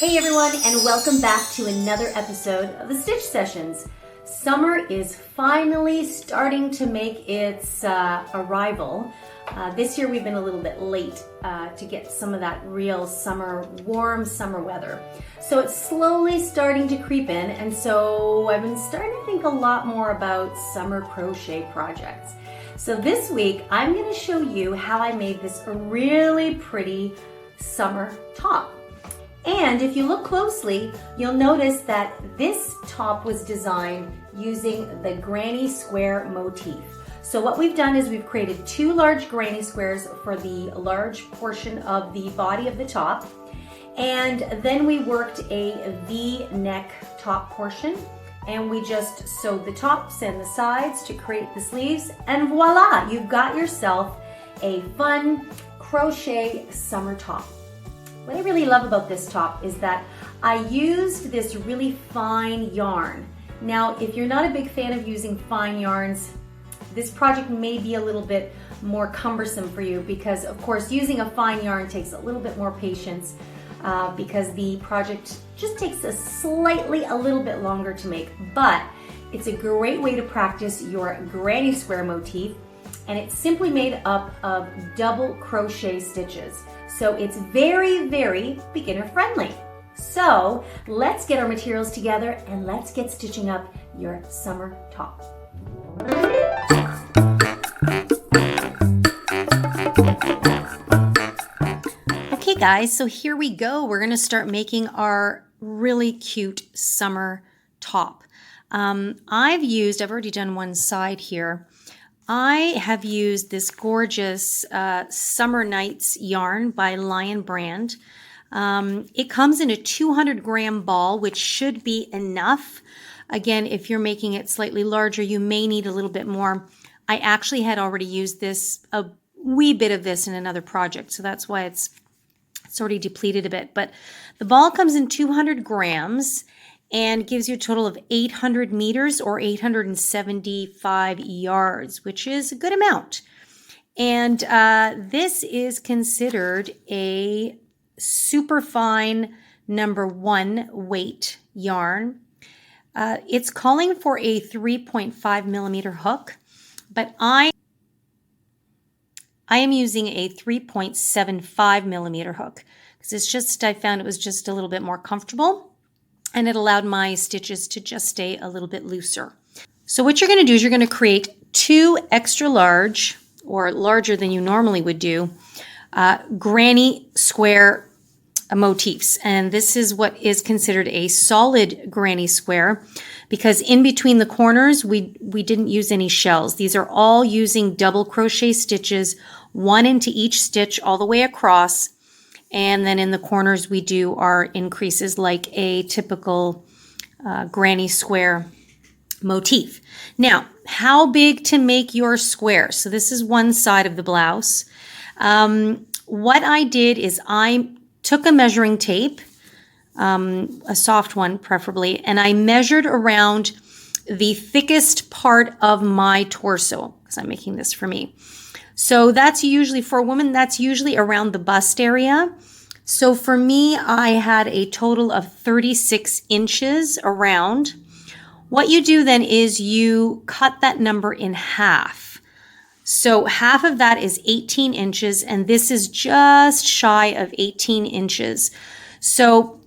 Hey everyone, and welcome back to another episode of the Stitch Sessions. Summer is finally starting to make its arrival. This year we've been a little bit late to get some of that real warm summer weather. So it's slowly starting to creep in, and so I've been starting to think a lot more about summer crochet projects. So this week I'm going to show you how I made this really pretty summer top. And if you look closely, you'll notice that this top was designed using the granny square motif. So what we've done is we've created two large granny squares for the large portion of the body of the top. And then we worked a V-neck top portion, and we just sewed the tops and the sides to create the sleeves, and voila, you've got yourself a fun crochet summer top. What I really love about this top is that I used this really fine yarn. Now, if you're not a big fan of using fine yarns, this project may be a little bit more cumbersome for you because, of course, using a fine yarn takes a little bit more patience because the project just takes a little bit longer to make. But it's a great way to practice your granny square motif, and it's simply made up of double crochet stitches. So it's very, very beginner friendly. So let's get our materials together and let's get stitching up your summer top. Okay guys, so here we go. We're gonna start making our really cute summer top. I've already done one side here. I have used this gorgeous Summer Nights yarn by Lion Brand. It comes in a 200-gram ball, which should be enough. Again, if you're making it slightly larger, you may need a little bit more. I actually had already used a wee bit of this in another project, so that's why it's already depleted a bit. But the ball comes in 200 grams. And gives you a total of 800 meters or 875 yards, which is a good amount. And this is considered a super fine #1 weight yarn. It's calling for a 3.5 millimeter hook, but I am using a 3.75 millimeter hook because I found it was just a little bit more comfortable. And it allowed my stitches to just stay a little bit looser. So what you're going to do is you're going to create two extra large, or larger than you normally would do, granny square motifs. And this is what is considered a solid granny square because in between the corners, we didn't use any shells. These are all using double crochet stitches, one into each stitch all the way across. And then in the corners, we do our increases like a typical granny square motif. Now, how big to make your square? So this is one side of the blouse. What I did is I took a measuring tape, a soft one preferably, and I measured around the thickest part of my torso because I'm making this for me. So that's usually, for a woman, that's usually around the bust area. So for me, I had a total of 36 inches around. What you do then is you cut that number in half. So half of that is 18 inches, and this is just shy of 18 inches. So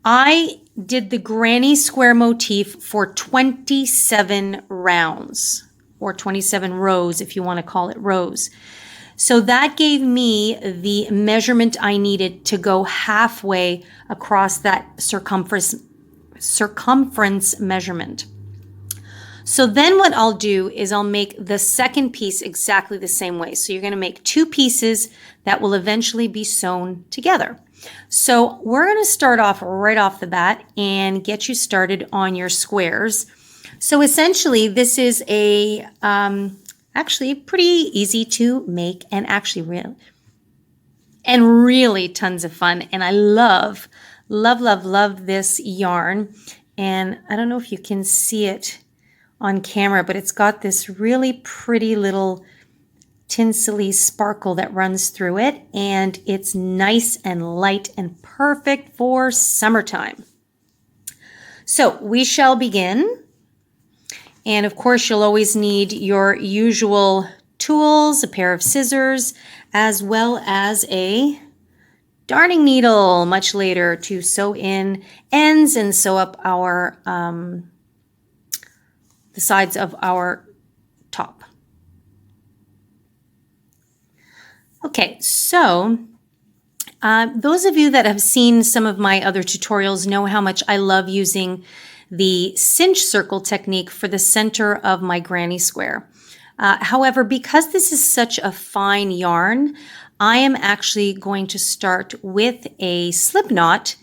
I did the granny square motif for 27 rounds. Or 27 rows if you want to call it rows. So that gave me the measurement I needed to go halfway across that circumference measurement. So then what I'll do is I'll make the second piece exactly the same way. So you're going to make two pieces that will eventually be sewn together. So we're going to start off right off the bat and get you started on your squares. So essentially, this is a actually pretty easy to make and actually really tons of fun. And I love this yarn. And I don't know if you can see it on camera, but it's got this really pretty little tinsely sparkle that runs through it, and it's nice and light and perfect for summertime. So we shall begin. And of course, you'll always need your usual tools, a pair of scissors, as well as a darning needle much later to sew in ends and sew up our the sides of our top. Okay, so those of you that have seen some of my other tutorials know how much I love using the cinch circle technique for the center of my granny square. However, because this is such a fine yarn, I am actually going to start with a slip knot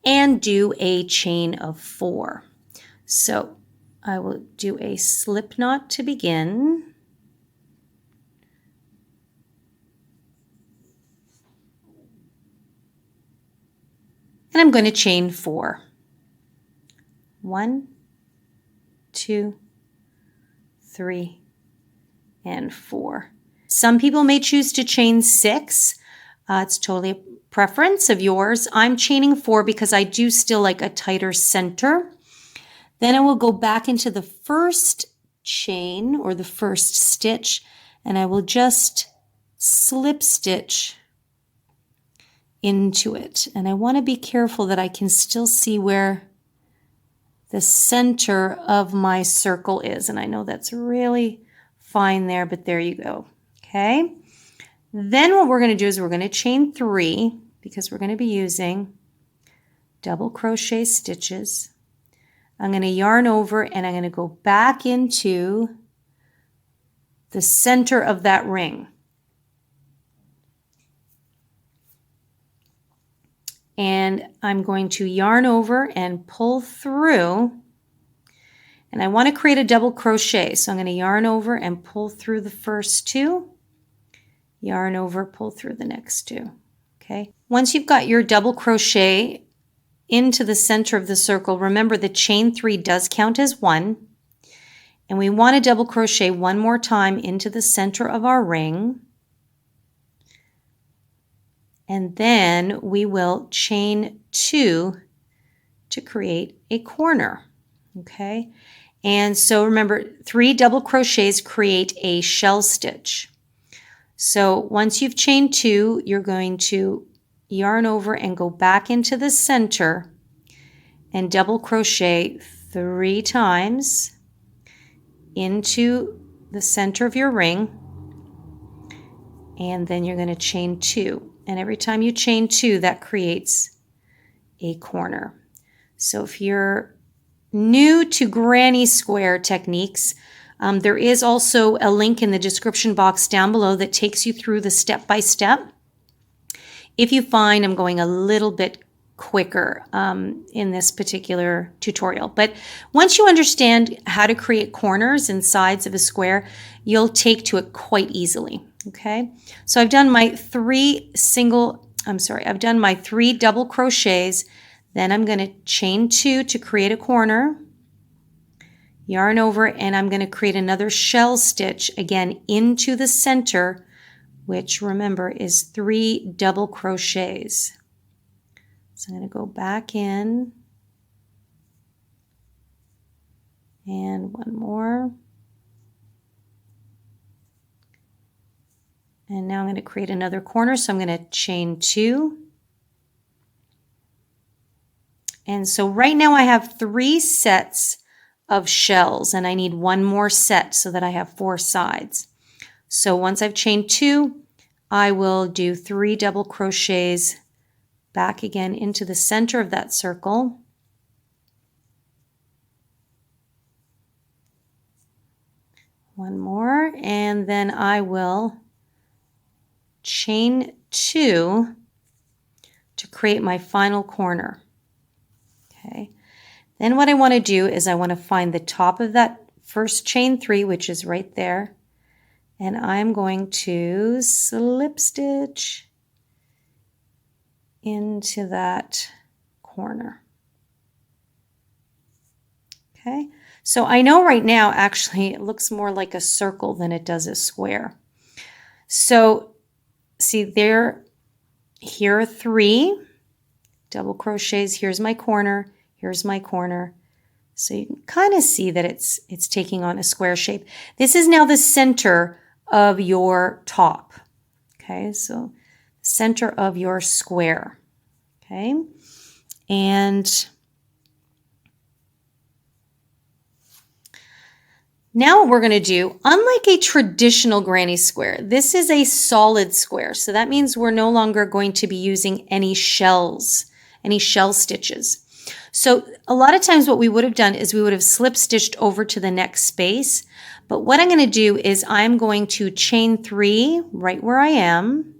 and do a chain of 4. So I will do a slip knot to begin. And I'm going to chain 4. 1, 2, 3, and 4. Some people may choose to chain 6. It's totally a preference of yours. I'm chaining 4 because I do still like a tighter center. Then I will go back into the first chain or the first stitch, and I will just slip stitch into it. And I want to be careful that I can still see where the center of my circle is. And I know that's really fine there, but there you go. Okay. Then what we're going to do is we're going to chain 3 because we're going to be using double crochet stitches. I'm going to yarn over and I'm going to go back into the center of that ring. And I'm going to yarn over and pull through, and I want to create a double crochet. So I'm going to yarn over and pull through the first 2, yarn over, pull through the next 2. Okay. Once you've got your double crochet into the center of the circle, remember the chain 3 does count as 1, and we want to double crochet 1 more time into the center of our ring. And then we will chain 2 to create a corner. Okay. And so remember, 3 double crochets create a shell stitch. So once you've chained 2, you're going to yarn over and go back into the center and double crochet 3 times into the center of your ring. And then you're going to chain 2. And every time you chain 2, that creates a corner. So if you're new to granny square techniques, there is also a link in the description box down below that takes you through the step-by-step. If you find I'm going a little bit quicker in this particular tutorial. But once you understand how to create corners and sides of a square, you'll take to it quite easily. Okay, so I've done my 3 double crochets. Then I'm going to chain 2 to create a corner, yarn over, and I'm going to create another shell stitch again into the center, which remember is 3 double crochets. So I'm going to go back in and 1 more. And now I'm going to create another corner. So I'm going to chain 2. And so right now I have 3 sets of shells and I need 1 more set so that I have 4 sides. So once I've chained 2, I will do 3 double crochets back again into the center of that circle. One more, and then I will chain 2 to create my final corner. Okay. Then what I want to do is I want to find the top of that first chain 3, which is right there, and I'm going to slip stitch into that corner. Okay. So I know right now actually it looks more like a circle than it does a square. So see there, here are 3 double crochets. Here's my corner. Here's my corner. So you can kind of see that it's taking on a square shape. This is now the center of your top. Okay, so center of your square. Okay, and now what we're going to do, unlike a traditional granny square, this is a solid square. So that means we're no longer going to be using any shells, any shell stitches. So a lot of times what we would have done is we would have slip stitched over to the next space. But what I'm going to do is I'm going to chain 3 right where I am.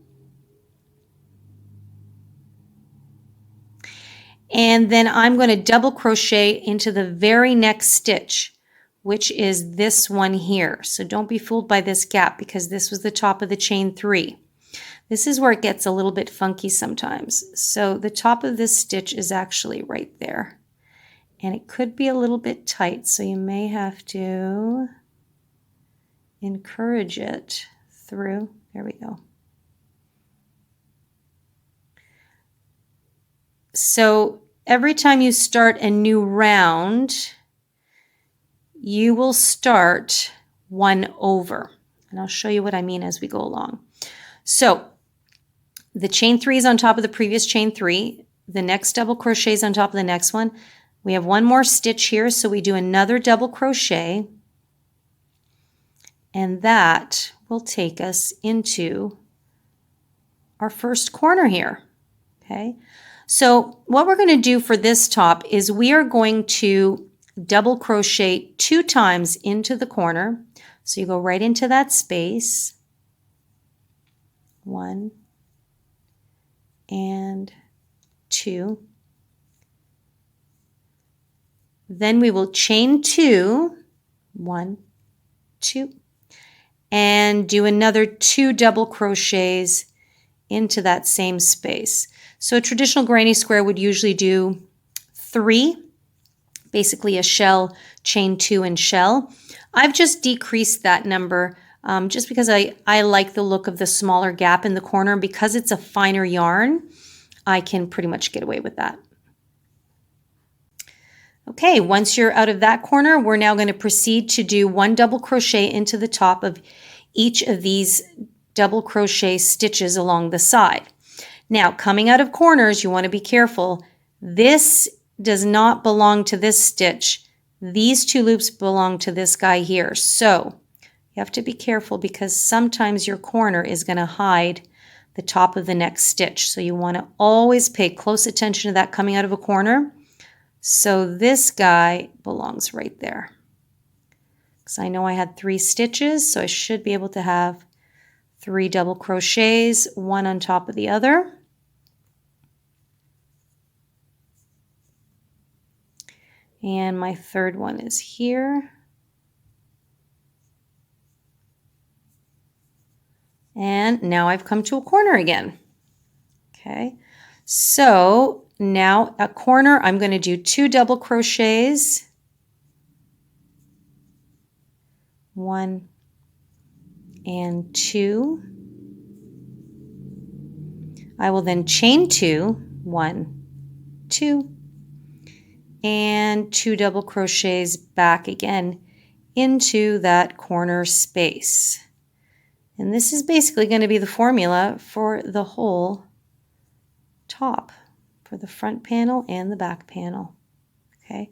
And then I'm going to double crochet into the very next stitch, which is this one here. So don't be fooled by this gap because this was the top of the chain 3. This is where it gets a little bit funky sometimes. So the top of this stitch is actually right there. And it could be a little bit tight, so you may have to encourage it through. There we go. So every time you start a new round, you will start 1 over. And I'll show you what I mean as we go along. So the chain 3 is on top of the previous chain 3. The next double crochet is on top of the next one. We have 1 more stitch here, so we do another double crochet. And that will take us into our first corner here. Okay. So what we're going to do for this top is we are going to double crochet 2 times into the corner. So you go right into that space. 1 and 2. Then we will chain 2, 1, 2, and do another 2 double crochets into that same space. So a traditional granny square would usually do 3, basically a shell, chain 2 and shell. I've just decreased that number just because I like the look of the smaller gap in the corner. Because it's a finer yarn, I can pretty much get away with that. Okay, once you're out of that corner, we're now going to proceed to do 1 double crochet into the top of each of these double crochet stitches along the side. Now, coming out of corners, you want to be careful. This does not belong to this stitch. These 2 loops belong to this guy here. So you have to be careful because sometimes your corner is going to hide the top of the next stitch. So you want to always pay close attention to that coming out of a corner. So this guy belongs right there. Because I know I had 3 stitches, so I should be able to have 3 double crochets, 1 on top of the other. And my third one is here. And now I've come to a corner again. Okay, so now a corner, I'm going to do 2 double crochets, 1 and 2. I will then chain 2, 1, 2, and 2 double crochets back again into that corner space. And this is basically going to be the formula for the whole top, for the front panel and the back panel. Okay,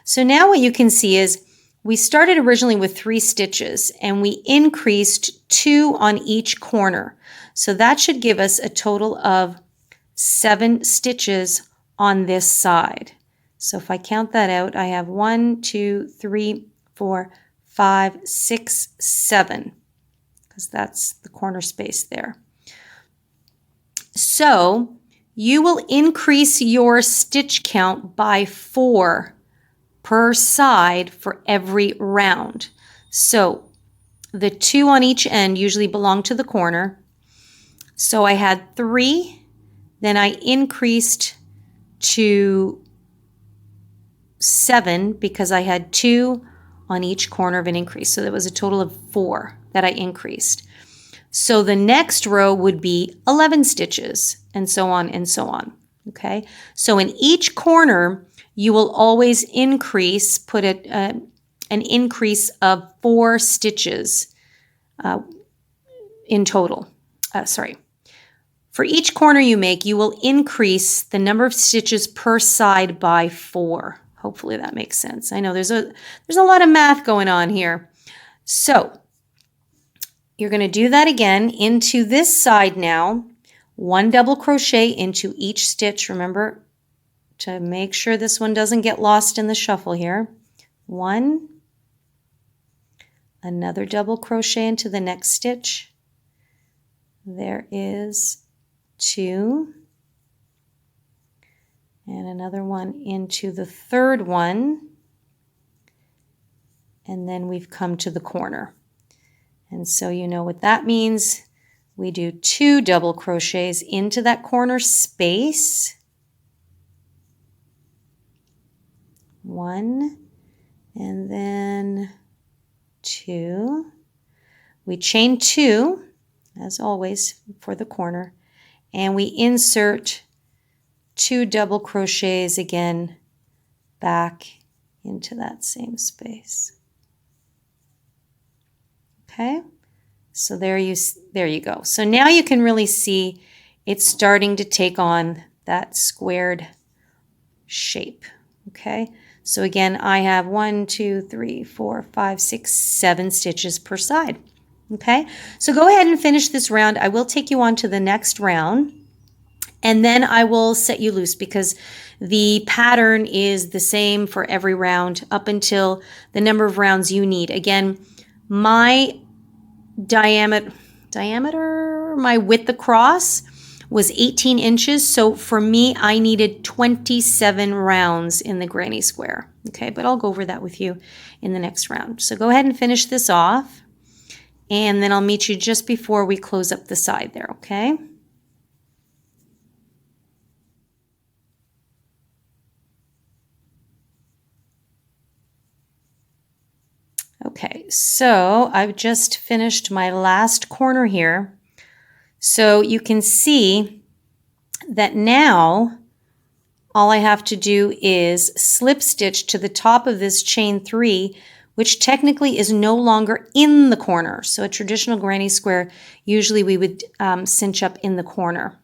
so now what you can see is we started originally with 3 stitches and we increased 2 on each corner. So that should give us a total of 7 stitches on this side. So if I count that out, I have 1, 2, 3, 4, 5, 6, 7, because that's the corner space there. So you will increase your stitch count by 4 per side for every round. So the 2 on each end usually belong to the corner. So I had 3, then I increased to 7 because I had 2 on each corner of an increase. So there was a total of 4 that I increased. So the next row would be 11 stitches, and so on and so on. Okay, so in each corner, you will always increase, put an increase of 4 stitches in total. For each corner you make, you will increase the number of stitches per side by 4. Hopefully that makes sense. I know there's a lot of math going on here. So you're going to do that again into this side now. 1 double crochet into each stitch. Remember to make sure this one doesn't get lost in the shuffle here. 1, another double crochet into the next stitch. There is 2, and another one into the third one, and then we've come to the corner. And so you know what that means. We do 2 double crochets into that corner space. 1, and then 2. We chain 2, as always, for the corner, and we insert 2 double crochets again back into that same space. Okay, so there you go. So now you can really see it's starting to take on that squared shape. Okay, so again, I have 1, 2, 3, 4, 5, 6, 7 stitches per side. Okay, so go ahead and finish this round. I will take you on to the next round, and then I will set you loose because the pattern is the same for every round up until the number of rounds you need. Again, my my width across was 18 inches. So for me, I needed 27 rounds in the granny square. Okay, but I'll go over that with you in the next round. So go ahead and finish this off, and then I'll meet you just before we close up the side there, okay? Okay, so I've just finished my last corner here. So you can see that now all I have to do is slip stitch to the top of this chain 3, which technically is no longer in the corner. So a traditional granny square, usually we would cinch up in the corner.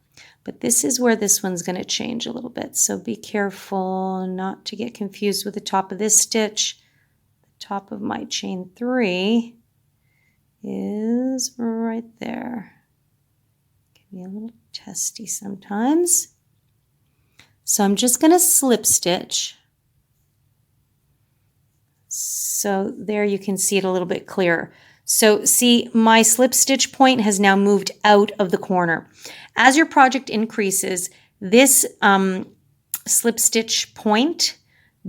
But this is where this one's going to change a little bit. So be careful not to get confused with the top of this stitch. Top of my chain 3 is right there. Can be a little testy sometimes. So I'm just going to slip stitch. So there you can see it a little bit clearer. So see, my slip stitch point has now moved out of the corner. As your project increases, this slip stitch point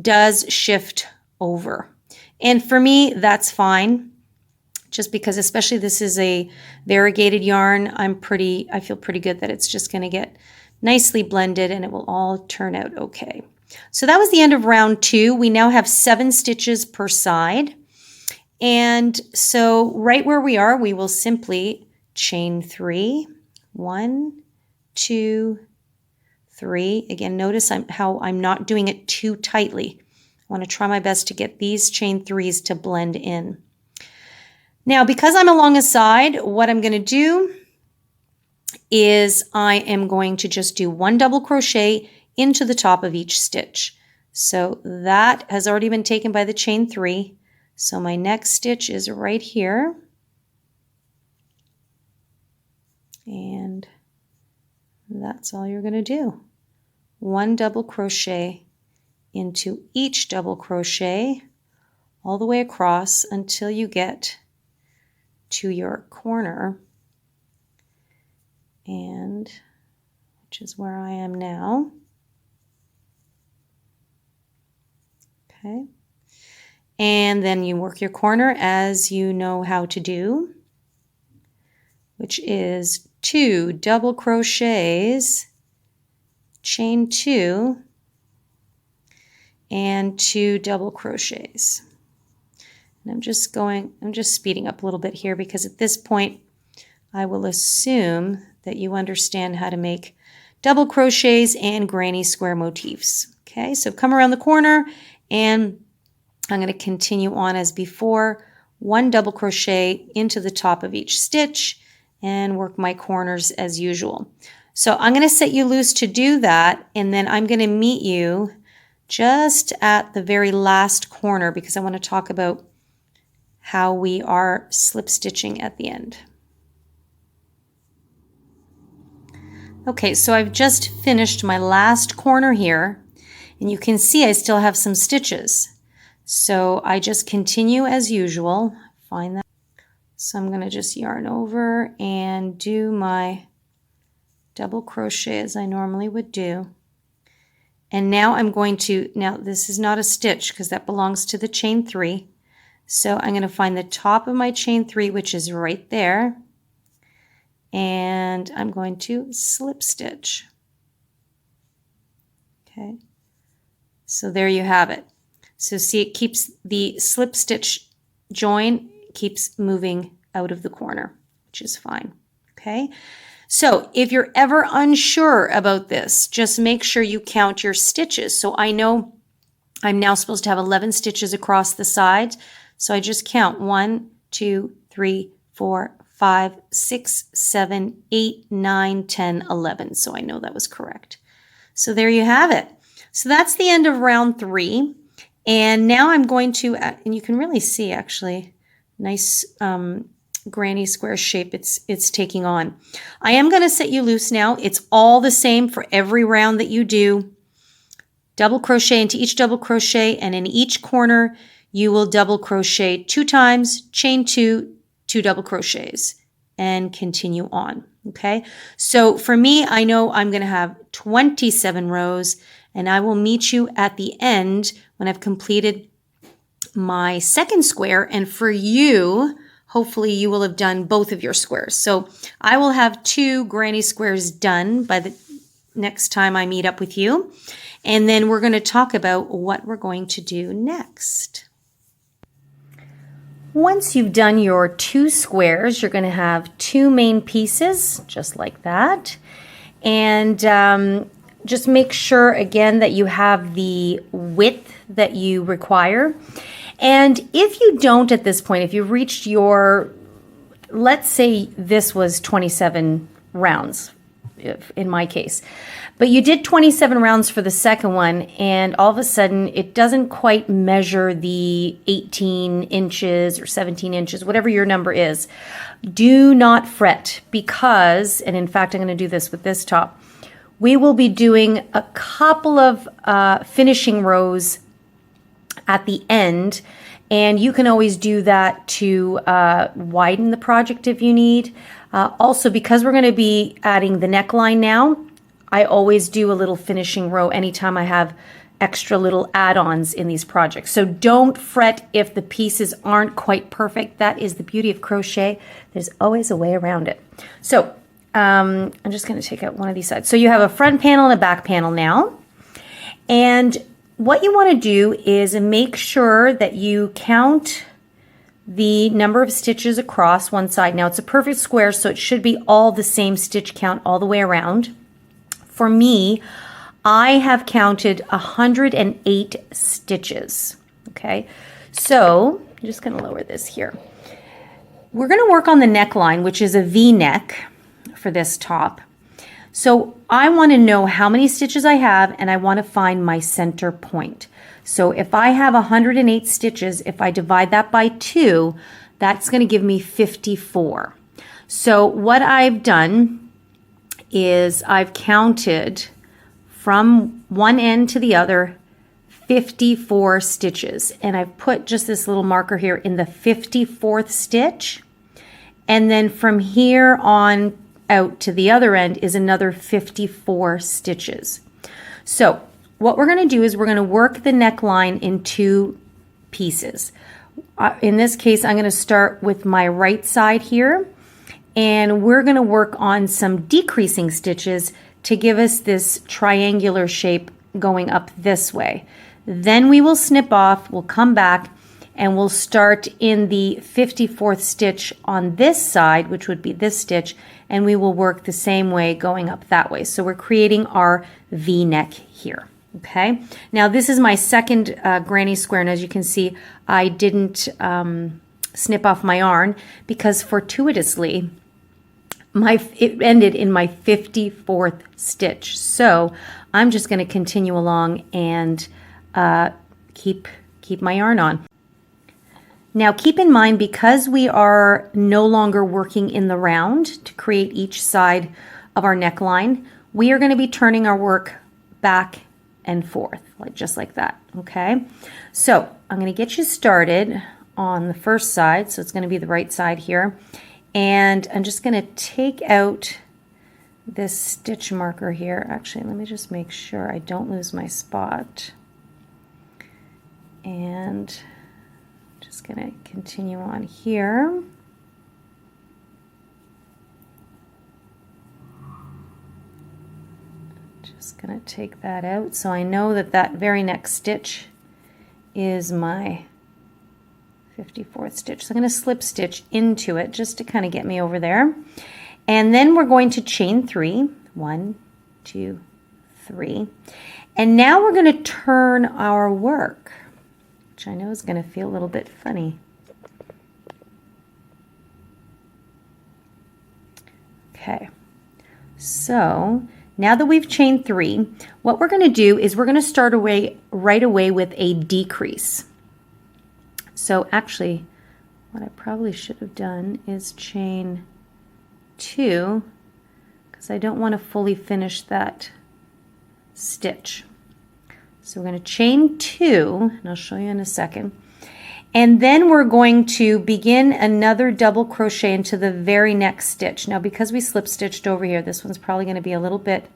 does shift over. And for me, that's fine, just because especially this is a variegated yarn, I feel pretty good that it's just going to get nicely blended and it will all turn out okay. So that was the end of round 2. We now have 7 stitches per side. And so right where we are, we will simply chain 3, 1, 2, 3. Again, notice how I'm not doing it too tightly. I want to try my best to get these chain 3s to blend in. Now, because I'm along a side, what I'm going to do is I am going to just do 1 double crochet into the top of each stitch. So that has already been taken by the chain 3. So my next stitch is right here. And that's all you're going to do. 1 double crochet into each double crochet all the way across until you get to your corner, and which is where I am now. Okay, and then you work your corner as you know how to do, which is 2 double crochets, chain 2, and 2 double crochets. And I'm just speeding up a little bit here because at this point I will assume that you understand how to make double crochets and granny square motifs. Okay, so come around the corner and I'm going to continue on as before, 1 double crochet into the top of each stitch and work my corners as usual. So I'm going to set you loose to do that, and then I'm going to meet you just at the very last corner because I want to talk about how we are slip stitching at the end. Okay, so I've just finished my last corner here, and you can see I still have some stitches. So I just continue as usual. Find that. So I'm going to just yarn over and do my double crochet as I normally would do. And now I'm going to, now this is not a stitch because that belongs to the chain 3. So I'm going to find the top of my chain 3, which is right there. And I'm going to slip stitch. Okay. So there you have it. So see, it keeps the slip stitch join, keeps moving out of the corner, which is fine. Okay. So if you're ever unsure about this, just make sure you count your stitches. So I know I'm now supposed to have 11 stitches across the sides. So I just count 1, 2, 3, 4, 5, 6, 7, 8, 9, 10, 11. So I know that was correct. So there you have it. So that's the end of round 3. And now I'm going to, and you can really see actually, nice granny square shape it's taking on. I am going to set you loose now. It's all the same for every round that you do. Double crochet into each double crochet, and in each corner you will double crochet 2 times, chain 2, 2 double crochets, and continue on. Okay, so for me, I know I'm going to have 27 rows, and I will meet you at the end when I've completed my second square. And for you, hopefully you will have done both of your squares. So I will have 2 granny squares done by the next time I meet up with you. And then we're going to talk about what we're going to do next. Once you've done your 2 squares, you're going to have 2 main pieces, just like that. And just make sure, again, that you have the width that you require. And if you don't at this point, if you've reached your, let's say this was 27 rounds, in my case, but you did 27 rounds for the second one, and all of a sudden it doesn't quite measure the 18 inches or 17 inches, whatever your number is, do not fret, because, and in fact I'm going to do this with this top, we will be doing a couple of finishing rows at the end, and you can always do that to widen the project if you need. Also, because we're going to be adding the neckline now, I always do a little finishing row anytime I have extra little add-ons in these projects. So don't fret if the pieces aren't quite perfect. That is the beauty of crochet. There's always a way around it. So I'm just going to take out one of these sides. So you have a front panel and a back panel now. And what you want to do is make sure that you count the number of stitches across one side. Now it's a perfect square, so it should be all the same stitch count all the way around. For me, I have counted 108 stitches. Okay, so I'm just going to lower this here. We're going to work on the neckline, which is a V-neck for this top. So I want to know how many stitches I have, and I want to find my center point. So if I have 108 stitches, if I divide that by 2, that's going to give me 54. So what I've done is I've counted from one end to the other 54 stitches, and I've put just this little marker here in the 54th stitch, and then from here on out to the other end is another 54 stitches. So what we're going to do is we're going to work the neckline in 2 pieces. In this case, I'm going to start with my right side here, and we're going to work on some decreasing stitches to give us this triangular shape going up this way. Then we will snip off, we'll come back, and we'll start in the 54th stitch on this side, which would be this stitch, and we will work the same way going up that way. So we're creating our V-neck here. Okay, now this is my second granny square, and as you can see, I didn't snip off my yarn because fortuitously it ended in my 54th stitch. So I'm just going to continue along and keep my yarn on. Now keep in mind, because we are no longer working in the round to create each side of our neckline, we are going to be turning our work back and forth, just like that. Okay, so I'm going to get you started on the first side, so it's going to be the right side here, and I'm just going to take out this stitch marker here. Actually, let me just make sure I don't lose my spot, and just going to continue on here. Just going to take that out so I know that that very next stitch is my 54th stitch. So I'm going to slip stitch into it just to kind of get me over there. And then we're going to chain 3. 1, 2, 3. And now we're going to turn our work, which I know is going to feel a little bit funny. Okay, so now that we've chained 3, what we're going to do is we're going to start right away with a decrease. So actually, what I probably should have done is chain 2, because I don't want to fully finish that stitch. So we're going to chain 2, and I'll show you in a second. And then we're going to begin another double crochet into the very next stitch. Now, because we slip stitched over here, this one's probably going to be a little bit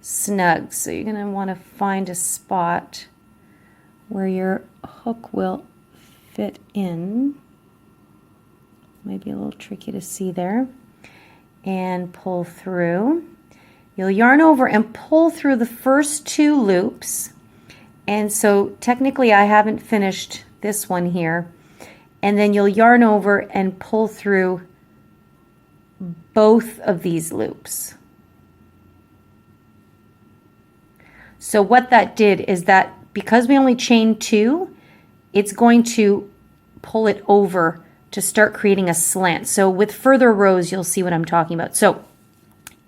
snug. So you're going to want to find a spot where your hook will fit in. Maybe a little tricky to see there. And pull through. You'll yarn over and pull through the first 2 loops. And so technically I haven't finished this one here. And then you'll yarn over and pull through both of these loops. So what that did is that because we only chained 2, it's going to pull it over to start creating a slant. So with further rows, you'll see what I'm talking about. So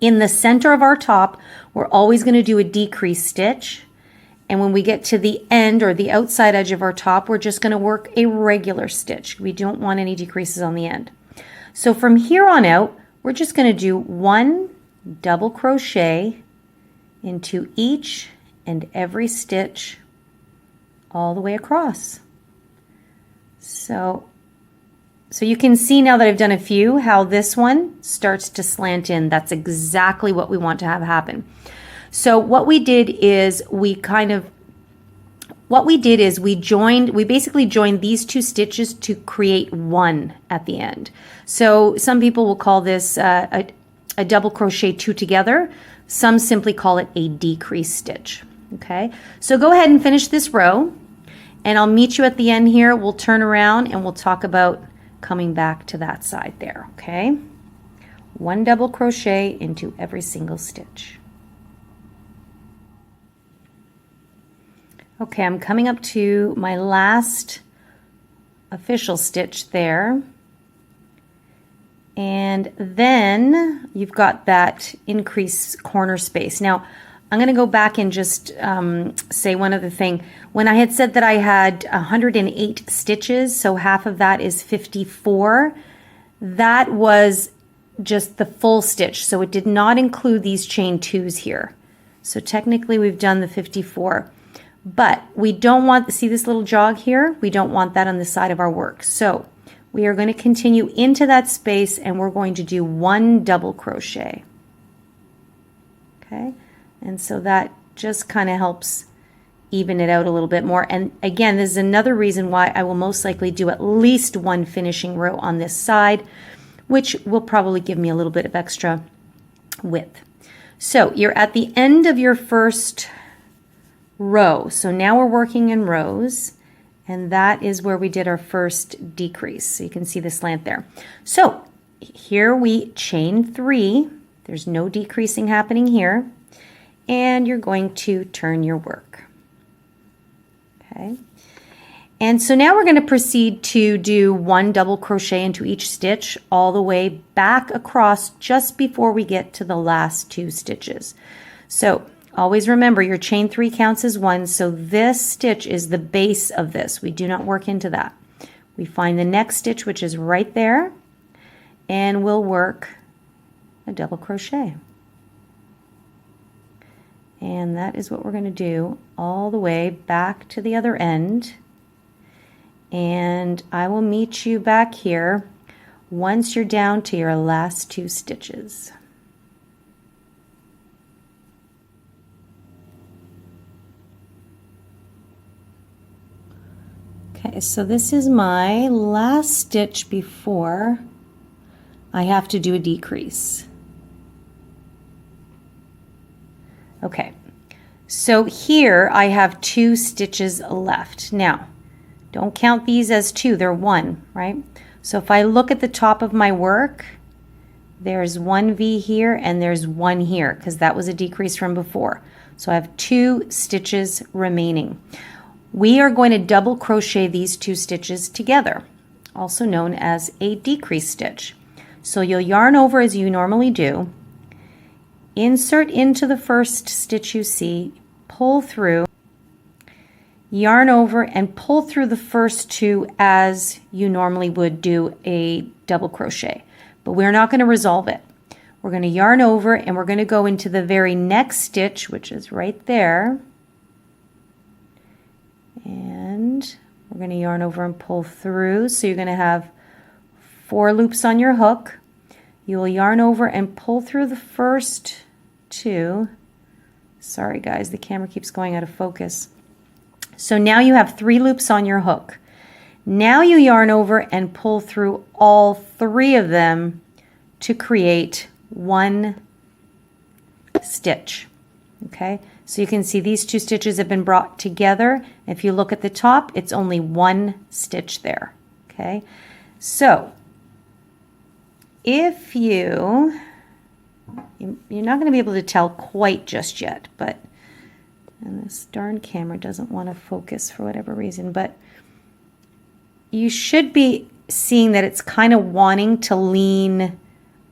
in the center of our top, we're always going to do a decrease stitch. And when we get to the end or the outside edge of our top, we're just going to work a regular stitch. We don't want any decreases on the end. So from here on out, we're just going to do 1 double crochet into each and every stitch all the way across. So you can see now that I've done a few how this one starts to slant in. That's exactly what we want to have happen. So what we did is we basically joined these 2 stitches to create 1 at the end. So some people will call this a double crochet 2 together. Some simply call it a decrease stitch. Okay, so go ahead and finish this row, and I'll meet you at the end here. We'll turn around and we'll talk about coming back to that side there. Okay, 1 double crochet into every single stitch. Okay, I'm coming up to my last official stitch there. And then you've got that increase corner space. Now, I'm going to go back and just say one other thing. When I had said that I had 108 stitches, so half of that is 54, that was just the full stitch. So it did not include these chain 2s here. So technically we've done the 54. But we don't want, see this little jog here? We don't want that on the side of our work. So we are going to continue into that space and we're going to do 1 double crochet. Okay, and so that just kind of helps even it out a little bit more. And again, this is another reason why I will most likely do at least 1 finishing row on this side, which will probably give me a little bit of extra width. So you're at the end of your first row. So now we're working in rows, And that is where we did our first decrease. So you can see the slant there. So here we chain 3. There's no decreasing happening here. And you're going to turn your work. Okay. And so now we're going to proceed to do 1 double crochet into each stitch all the way back across just before we get to the last 2 stitches. So always remember your chain 3 counts as 1, so this stitch is the base of this. We do not work into that. We find the next stitch, which is right there, and we'll work a double crochet. And that is what we're going to do all the way back to the other end. And I will meet you back here once you're down to your last 2 stitches. Okay, so this is my last stitch before I have to do a decrease. Okay, so here I have 2 stitches left. Now, don't count these as 2, they're 1, right? So if I look at the top of my work, there's 1 V here and there's 1 here because that was a decrease from before. So I have 2 stitches remaining. We are going to double crochet these 2 stitches together, also known as a decrease stitch. So you'll yarn over as you normally do, insert into the first stitch you see, pull through, yarn over and pull through the first 2 as you normally would do a double crochet, but we're not going to resolve it. We're going to yarn over and we're going to go into the very next stitch, which is right there, and we're going to yarn over and pull through. So you're going to have 4 loops on your hook. You will yarn over and pull through the first 2. Sorry guys, the camera keeps going out of focus. So now you have 3 loops on your hook. Now you yarn over and pull through all 3 of them to create 1 stitch. Okay, so you can see these 2 stitches have been brought together. If you look at the top, it's only 1 stitch there. Okay, so if you're not going to be able to tell quite just yet, but and this darn camera doesn't want to focus for whatever reason, but you should be seeing that it's kind of wanting to lean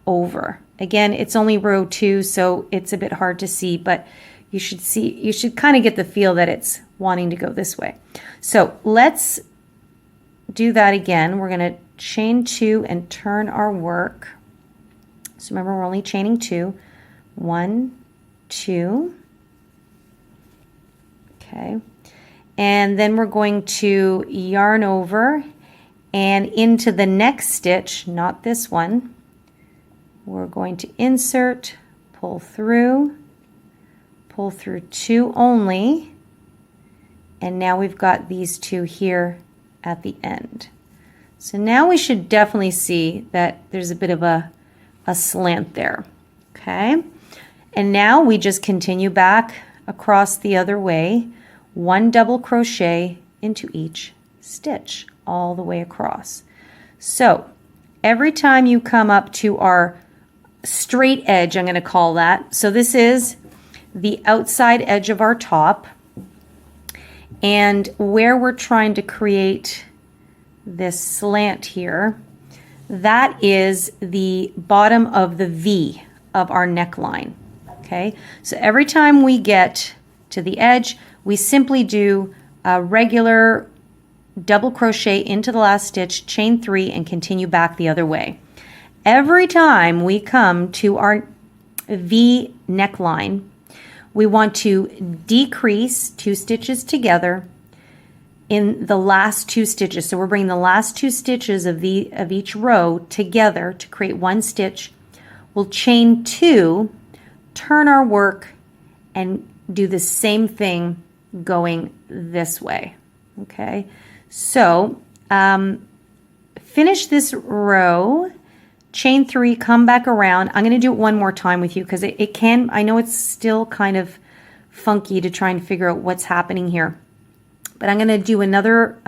over. Again, it's only row 2, so it's a bit hard to see, but you should kind of get the feel that it's wanting to go this way. So let's do that again. We're going to chain 2 and turn our work. So remember, we're only chaining 2. 1, 2. Okay, and then we're going to yarn over and into the next stitch, not this one. We're going to insert, pull through 2 only, and now we've got these 2 here at the end. So now we should definitely see that there's a bit of a slant there. Okay, and now we just continue back across the other way, 1 double crochet into each stitch all the way across. So every time you come up to our straight edge, I'm going to call that, so this is the outside edge of our top, and where we're trying to create this slant here, that is the bottom of the V of our neckline. Okay, so every time we get to the edge, we simply do a regular double crochet into the last stitch, chain 3, and continue back the other way. Every time we come to our V neckline, we want to decrease 2 stitches together in the last 2 stitches. So we're bringing the last 2 stitches of each row together to create 1 stitch. We'll chain 2, turn our work, and do the same thing going this way. Okay, so finish this row, chain 3, come back around. I'm going to do it one more time with you because it can, I know it's still kind of funky to try and figure out what's happening here. But I'm going to do another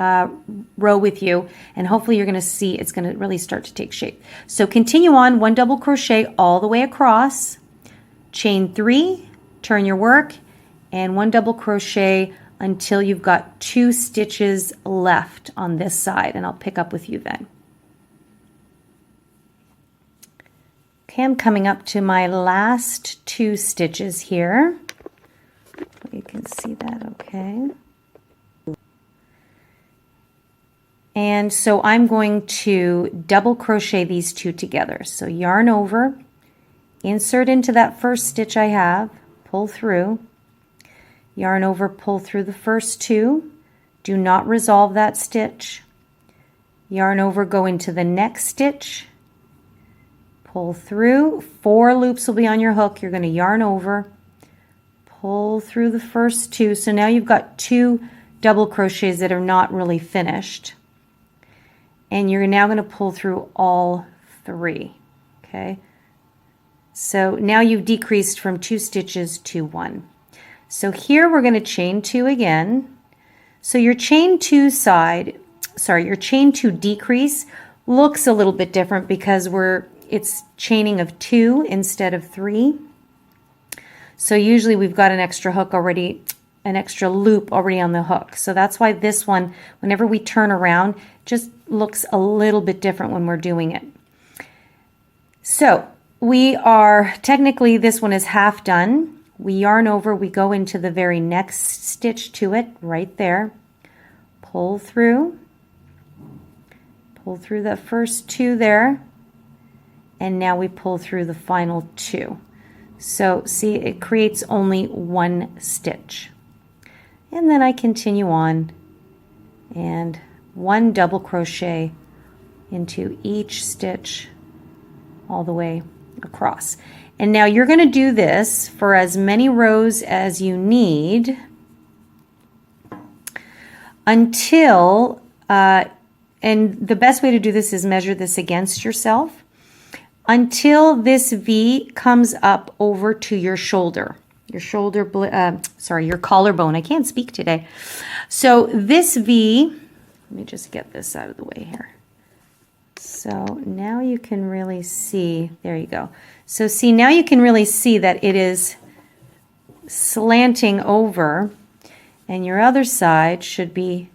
row with you, and hopefully you're going to see it's going to really start to take shape. So continue on, 1 double crochet all the way across, chain 3, turn your work, and 1 double crochet until you've got 2 stitches left on this side, and I'll pick up with you then. Okay, I'm coming up to my last 2 stitches here. You can see that okay. And so I'm going to double crochet these 2 together. So yarn over, insert into that first stitch I have, pull through, yarn over, pull through the first 2, do not resolve that stitch, yarn over, go into the next stitch, pull through, 4 loops will be on your hook, you're going to yarn over, pull through the first 2, so now you've got 2 double crochets that are not really finished. And you're now going to pull through all 3, okay? So now you've decreased from 2 stitches to 1. So here we're going to chain 2 again. So your chain 2 decrease looks a little bit different because it's chaining of 2 instead of 3. So usually we've got an extra hook already, an extra loop already on the hook. So that's why this one, whenever we turn around, just looks a little bit different when we're doing it. So we are, technically this one is half done. We yarn over, we go into the very next stitch to it, right there. Pull through the first 2 there, and now we pull through the final 2. So see, it creates only 1 stitch. And then I continue on, and 1 double crochet into each stitch all the way across. And now you're going to do this for as many rows as you need until, and the best way to do this is measure this against yourself, until this V comes up over to your shoulder. Your collarbone. I can't speak today. So this V, let me just get this out of the way here. So now you can really see, there you go. So see, now you can really see that it is slanting over, and your other side should be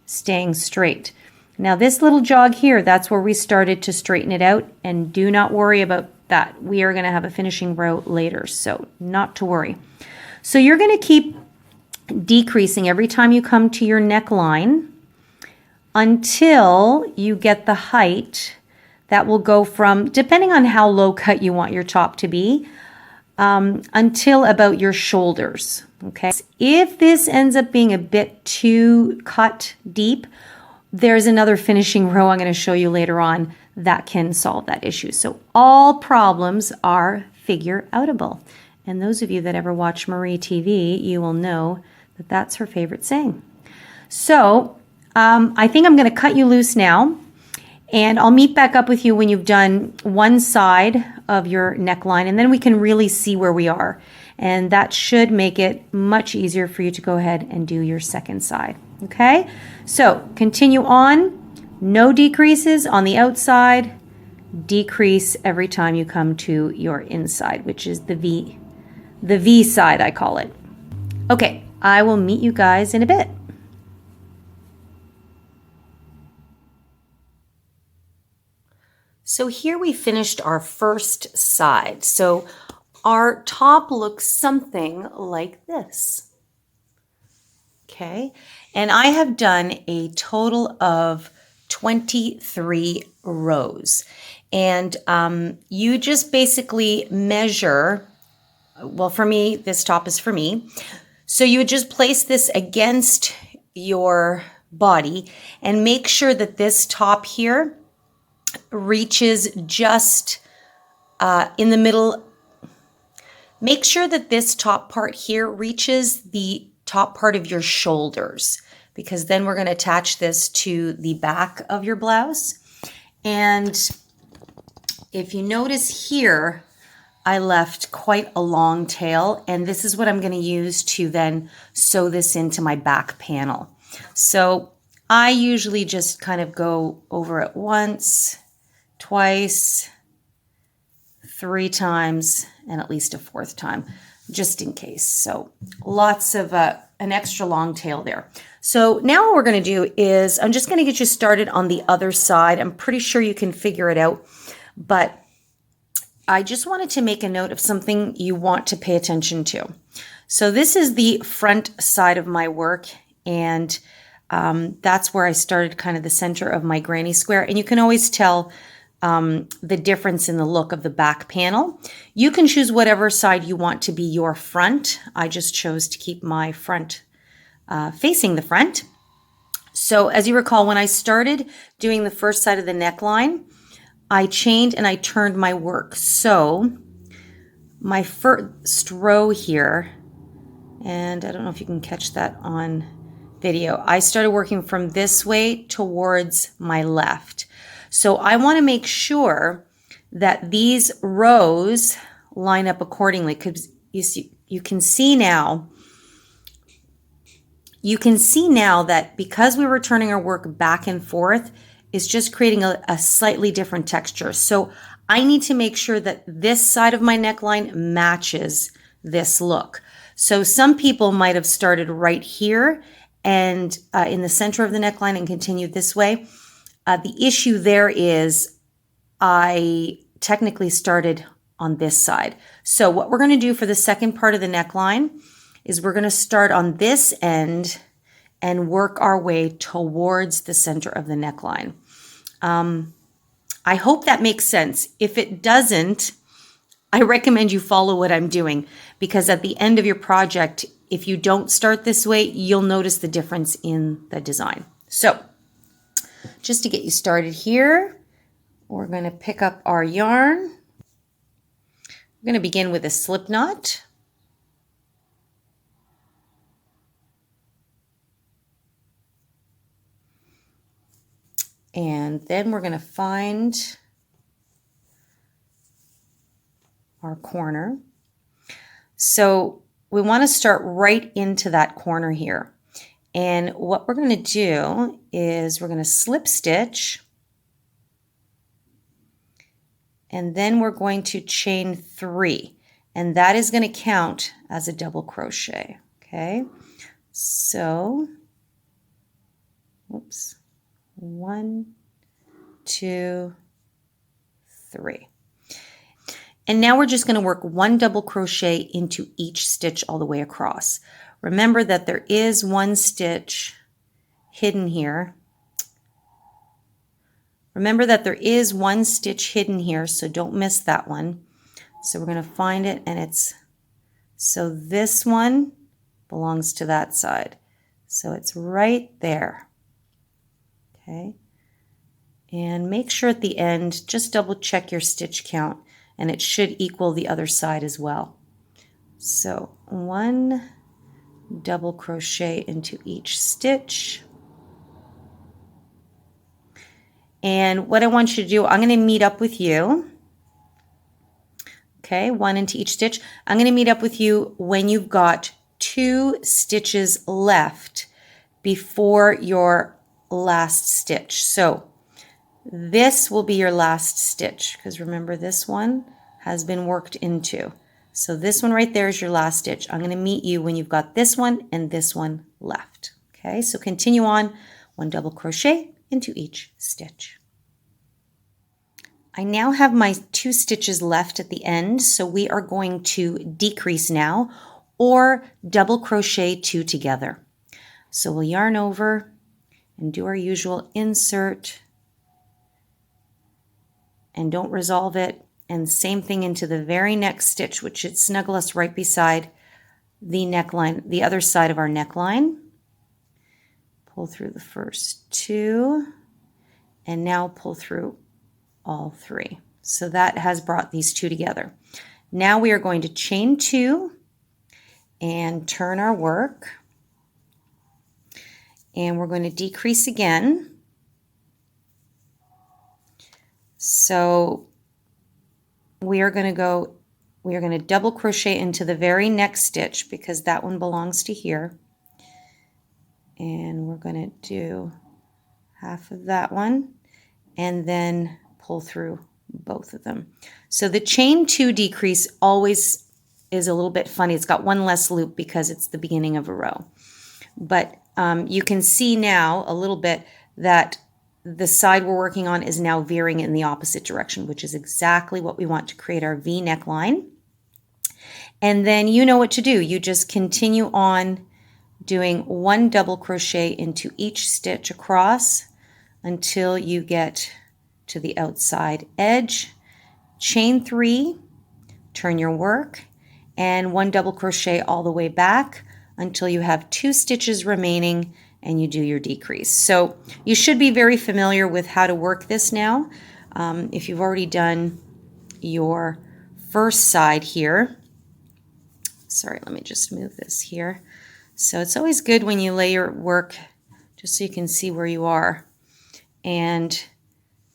staying straight. Now this little jog here, that's where we started to straighten it out, and do not worry about that. We are going to have a finishing row later, so not to worry. So you're going to keep decreasing every time you come to your neckline until you get the height that will go from, depending on how low cut you want your top to be, until about your shoulders. Okay. If this ends up being a bit too cut deep, there's another finishing row I'm going to show you later on that can solve that issue. So all problems are figure outable. And those of you that ever watch Marie TV, you will know that that's her favorite saying. So I think I'm going to cut you loose now, and I'll meet back up with you when you've done one side of your neckline, and then we can really see where we are. And that should make it much easier for you to go ahead and do your second side. Okay, so continue on. No decreases on the outside. Decrease every time you come to your inside, which is the V side, I call it. Okay, I will meet you guys in a bit. So here we finished our first side. So our top looks something like this. Okay, and I have done a total of 23 rows. And you just basically measure, well, for me, this top is for me. So you would just place this against your body and make sure that this top here reaches just in the middle. Make sure that this top part here reaches the top part of your shoulders, because then we're going to attach this to the back of your blouse. And if you notice here, I left quite a long tail, and this is what I'm going to use to then sew this into my back panel. So I usually just kind of go over it once, twice, 3 times, and at least a 4th time, just in case. So lots of an extra long tail there. So now what we're going to do is I'm just going to get you started on the other side. I'm pretty sure you can figure it out, but I just wanted to make a note of something you want to pay attention to. So this is the front side of my work, and that's where I started kind of the center of my granny square. And you can always tell the difference in the look of the back panel. You can choose whatever side you want to be your front. I just chose to keep my front facing the front. So as you recall, when I started doing the first side of the neckline, I chained and I turned my work. So my first row here, and I don't know if you can catch that on video, I started working from this way towards my left. So I want to make sure that these rows line up accordingly, because you can see now that because we were turning our work back and forth, it's just creating a slightly different texture. So I need to make sure that this side of my neckline matches this look. So some people might have started right here and in the center of the neckline and continued this way. The issue there is I technically started on this side. So what we're going to do for the second part of the neckline is we're going to start on this end and work our way towards the center of the neckline. I hope that makes sense. If it doesn't, I recommend you follow what I'm doing, because at the end of your project, if you don't start this way, you'll notice the difference in the design. So just to get you started here, we're going to pick up our yarn. We're going to begin with a slip knot. And then we're going to find our corner. So we want to start right into that corner here. And what we're going to do is we're going to slip stitch, and then we're going to chain 3, and that is going to count as a double crochet. Okay, so oops. 1, 2, 3. And now we're just going to work 1 double crochet into each stitch all the way across. Remember that there is 1 stitch hidden here. So don't miss that one. So we're going to find it, and so this one belongs to that side. So it's right there. Okay, and make sure at the end, just double check your stitch count, and it should equal the other side as well. So 1 double crochet into each stitch. And what I want you to do, I'm going to meet up with you. Okay, 1 into each stitch. I'm going to meet up with you when you've got 2 stitches left before your last stitch. So this will be your last stitch, because remember, this one has been worked into. So this one right there is your last stitch. I'm going to meet you when you've got this one and this one left. Okay, so continue on, 1 double crochet into each stitch. I now have my 2 stitches left at the end, so we are going to decrease now, or double crochet 2 together. So we'll yarn over and do our usual insert, and don't resolve it, and same thing into the very next stitch, which should snuggle us right beside the neckline, the other side of our neckline. Pull through the first 2, and now pull through all 3. So that has brought these 2 together. Now we are going to chain 2 and turn our work, and we're going to decrease again. So we are going to double crochet into the very next stitch, because that one belongs to here, And we're going to do half of that one and then pull through both of them. So the chain 2 decrease always is a little bit funny. It's got one less loop because it's the beginning of a row. But you can see now a little bit that the side we're working on is now veering in the opposite direction, which is exactly what we want to create our V neckline. And then you know what to do. You just continue on doing 1 double crochet into each stitch across until you get to the outside edge. Chain 3, turn your work, and 1 double crochet all the way back until you have 2 stitches remaining and you do your decrease. So you should be very familiar with how to work this now. If you've already done your first side here, sorry, let me just move this here. So it's always good when you lay your work just so you can see where you are. And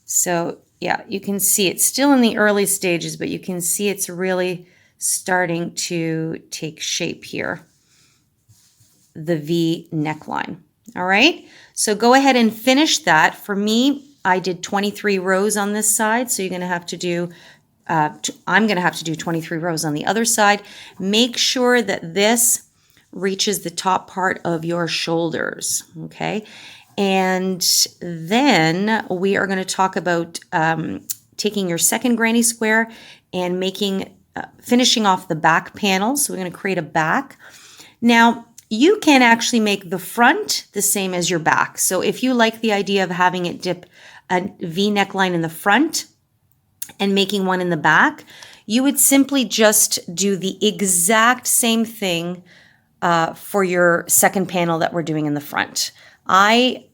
so, yeah, you can see it's still in the early stages, but you can see it's really starting to take shape here, the V neckline. All right, so go ahead and finish that. For me, I did 23 rows on this side, so you're going to have to do I'm going to have to do 23 rows on the other side. Make sure that this reaches the top part of your shoulders, okay? And then we are going to talk about taking your second granny square and making finishing off the back panel. So we're going to create a back. Now, you can actually make the front the same as your back. So if you like the idea of having it dip a V neckline in the front and making one in the back, you would simply just do the exact same thing for your second panel that we're doing in the front. I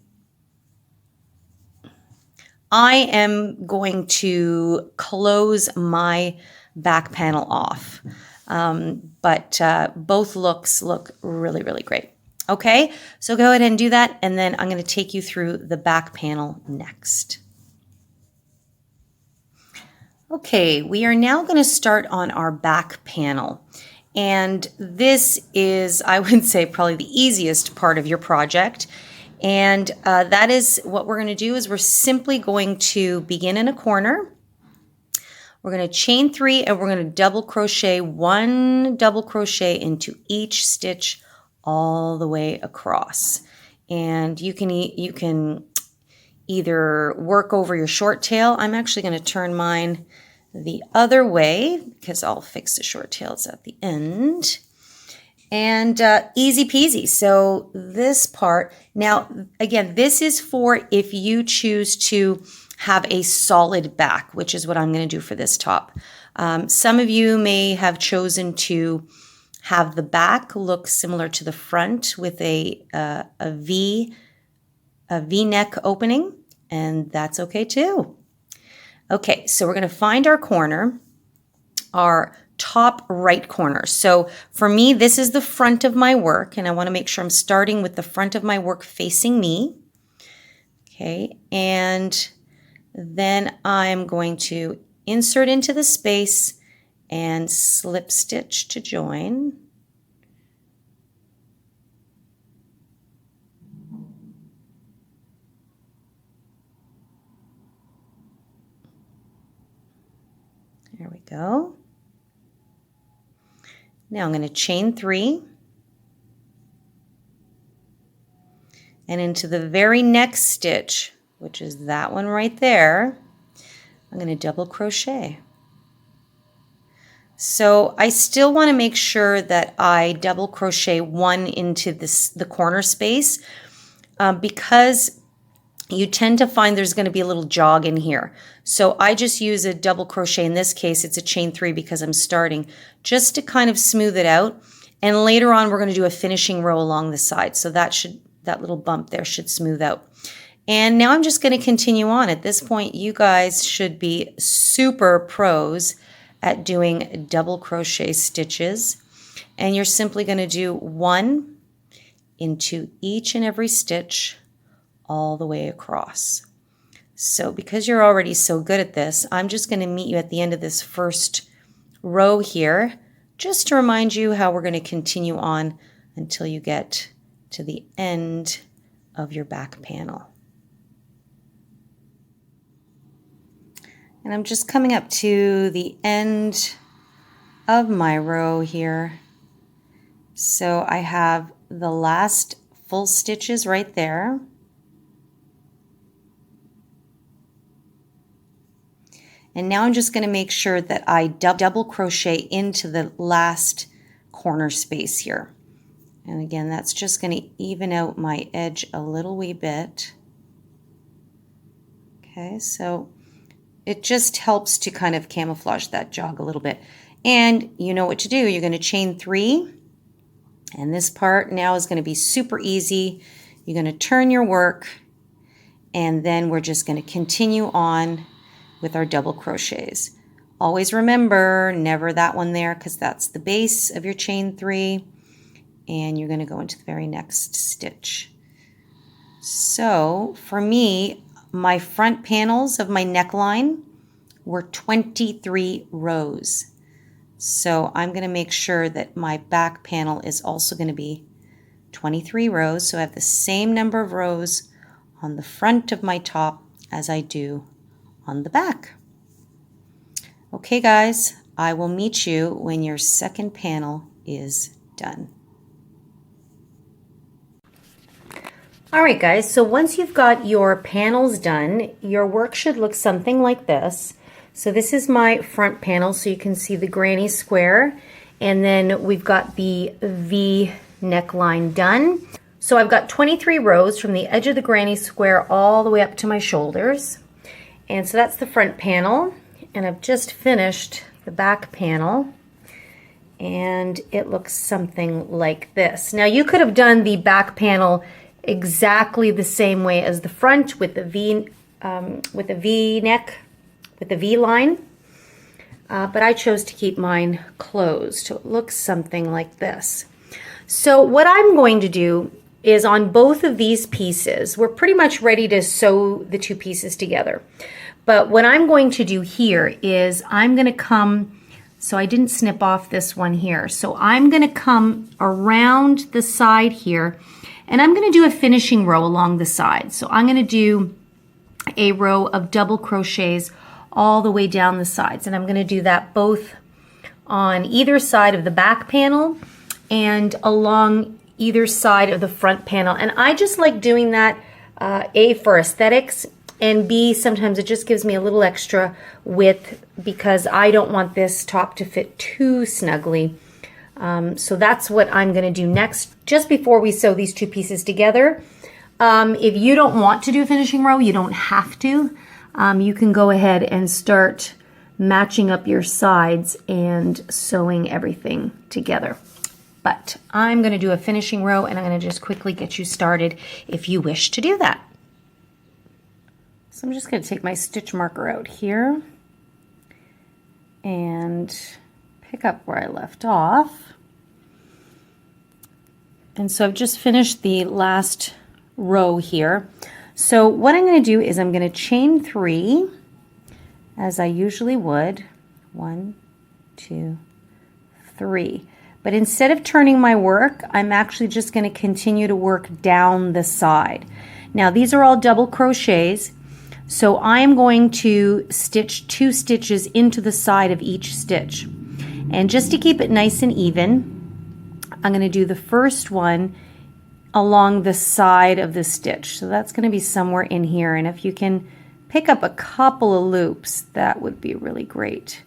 am going to close my back panel off. But both looks look really, really great. Okay, so go ahead and do that, and then I'm going to take you through the back panel next. Okay, we are now going to start on our back panel. And this is, I would say, probably the easiest part of your project. And that is what we're going to do is we're simply going to begin in a corner. We're going to chain 3 and we're going to double crochet 1 double crochet into each stitch all the way across. And you can either work over your short tail. I'm actually going to turn mine the other way because I'll fix the short tails at the end. And easy peasy. So this part, now again, this is for if you choose to have a solid back, which is what I'm going to do for this top. Some of you may have chosen to have the back look similar to the front with a V neck opening, and that's okay too. Okay, so we're going to find our corner, our top right corner. So for me, this is the front of my work, and I want to make sure I'm starting with the front of my work facing me. Okay, and then I'm going to insert into the space and slip stitch to join. There we go. Now I'm going to chain 3 and into the very next stitch, which is that one right there, I'm going to double crochet. So I still want to make sure that I double crochet 1 into the corner space because you tend to find there's going to be a little jog in here. So I just use a double crochet. In this case, it's a chain 3 because I'm starting just to kind of smooth it out. And later on, we're going to do a finishing row along the side. So that little bump there should smooth out. And now I'm just going to continue on. At this point, you guys should be super pros at doing double crochet stitches. And you're simply going to do 1 into each and every stitch all the way across. So because you're already so good at this, I'm just going to meet you at the end of this first row here, just to remind you how we're going to continue on until you get to the end of your back panel. And I'm just coming up to the end of my row here. So I have the last full stitches right there. And now I'm just going to make sure that I double crochet into the last corner space here. And again, that's just going to even out my edge a little wee bit. Okay, so it just helps to kind of camouflage that jog a little bit. And you know what to do. You're going to chain 3. And this part now is going to be super easy. You're going to turn your work, and then we're just going to continue on with our double crochets. Always remember, never that one there, because that's the base of your chain 3, and you're going to go into the very next stitch. So for me, my front panels of my neckline were 23 rows. So I'm going to make sure that my back panel is also going to be 23 rows. So I have the same number of rows on the front of my top as I do on the back. Okay guys, I will meet you when your second panel is done. All right guys, so once you've got your panels done, your work should look something like this. So this is my front panel, so you can see the granny square, and then we've got the V neckline done. So I've got 23 rows from the edge of the granny square all the way up to my shoulders. And so that's the front panel, and I've just finished the back panel, and it looks something like this. Now you could have done the back panel exactly the same way as the front with the V neck, with the V line, but I chose to keep mine closed, so it looks something like this. So what I'm going to do is on both of these pieces, we're pretty much ready to sew the 2 pieces together. But what I'm going to do here is I'm going to come, so I didn't snip off this one here, so I'm going to come around the side here, and I'm going to do a finishing row along the side. So I'm going to do a row of double crochets all the way down the sides, and I'm going to do that both on either side of the back panel and along either side of the front panel. And I just like doing that, A, for aesthetics, and B, sometimes it just gives me a little extra width because I don't want this top to fit too snugly. So that's what I'm going to do next, just before we sew these 2 pieces together. If you don't want to do a finishing row, you don't have to. You can go ahead and start matching up your sides and sewing everything together. But I'm going to do a finishing row, and I'm going to just quickly get you started if you wish to do that. So I'm just going to take my stitch marker out here and pick up where I left off. And so I've just finished the last row here. So what I'm going to do is I'm going to chain 3 as I usually would. 1, 2, 3. But instead of turning my work, I'm actually just going to continue to work down the side. Now these are all double crochets, so I'm going to stitch 2 stitches into the side of each stitch. And just to keep it nice and even, I'm going to do the first one along the side of the stitch. So that's going to be somewhere in here, and if you can pick up a couple of loops, that would be really great.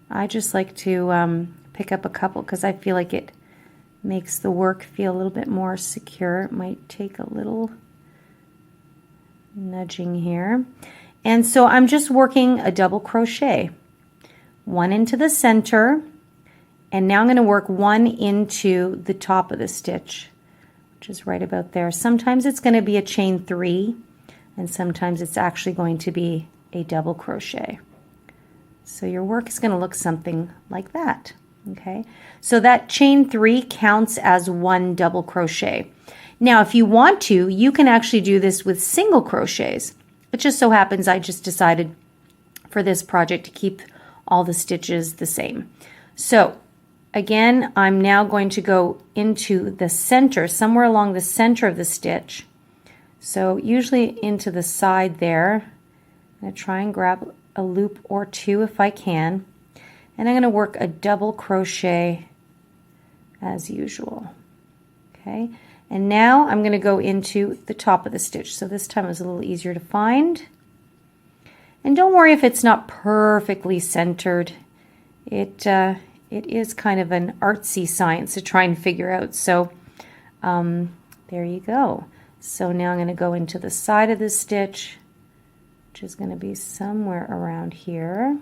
I just like to pick up a couple because I feel like it makes the work feel a little bit more secure. It might take a little nudging here. And so I'm just working a double crochet, 1 into the center, and now I'm going to work 1 into the top of the stitch, which is right about there. Sometimes it's going to be a chain 3, and sometimes it's actually going to be a double crochet. So your work is going to look something like that. Okay, so that chain 3 counts as 1 double crochet. Now if you want to, you can actually do this with single crochets. It just so happens I just decided for this project to keep all the stitches the same. So again, I'm now going to go into the center, somewhere along the center of the stitch. So usually into the side there. I'm going to try and grab a loop or two if I can. And I'm going to work a double crochet as usual. Okay, and now I'm going to go into the top of the stitch. So this time it was a little easier to find. And don't worry if it's not perfectly centered. It is kind of an artsy science to try and figure out. So there you go. So now I'm going to go into the side of the stitch, which is going to be somewhere around here,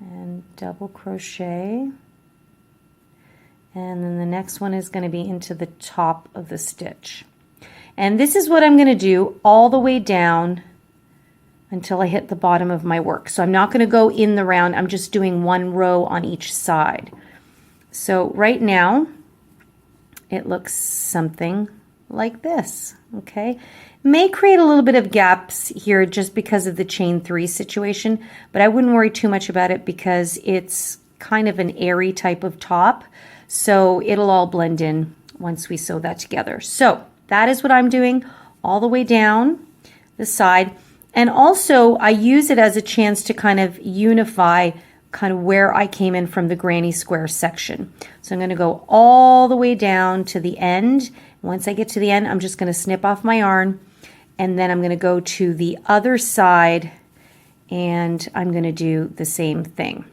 and double crochet. And then the next one is going to be into the top of the stitch. And this is what I'm going to do all the way down until I hit the bottom of my work. So I'm not going to go in the round, I'm just doing one row on each side. So right now it looks something like this, okay? May create a little bit of gaps here just because of the chain 3 situation, but I wouldn't worry too much about it because it's kind of an airy type of top, so it'll all blend in once we sew that together. So that is what I'm doing all the way down the side. And also I use it as a chance to kind of unify kind of where I came in from the granny square section. So I'm going to go all the way down to the end. Once I get to the end, I'm just going to snip off my yarn, and then I'm going to go to the other side and I'm going to do the same thing.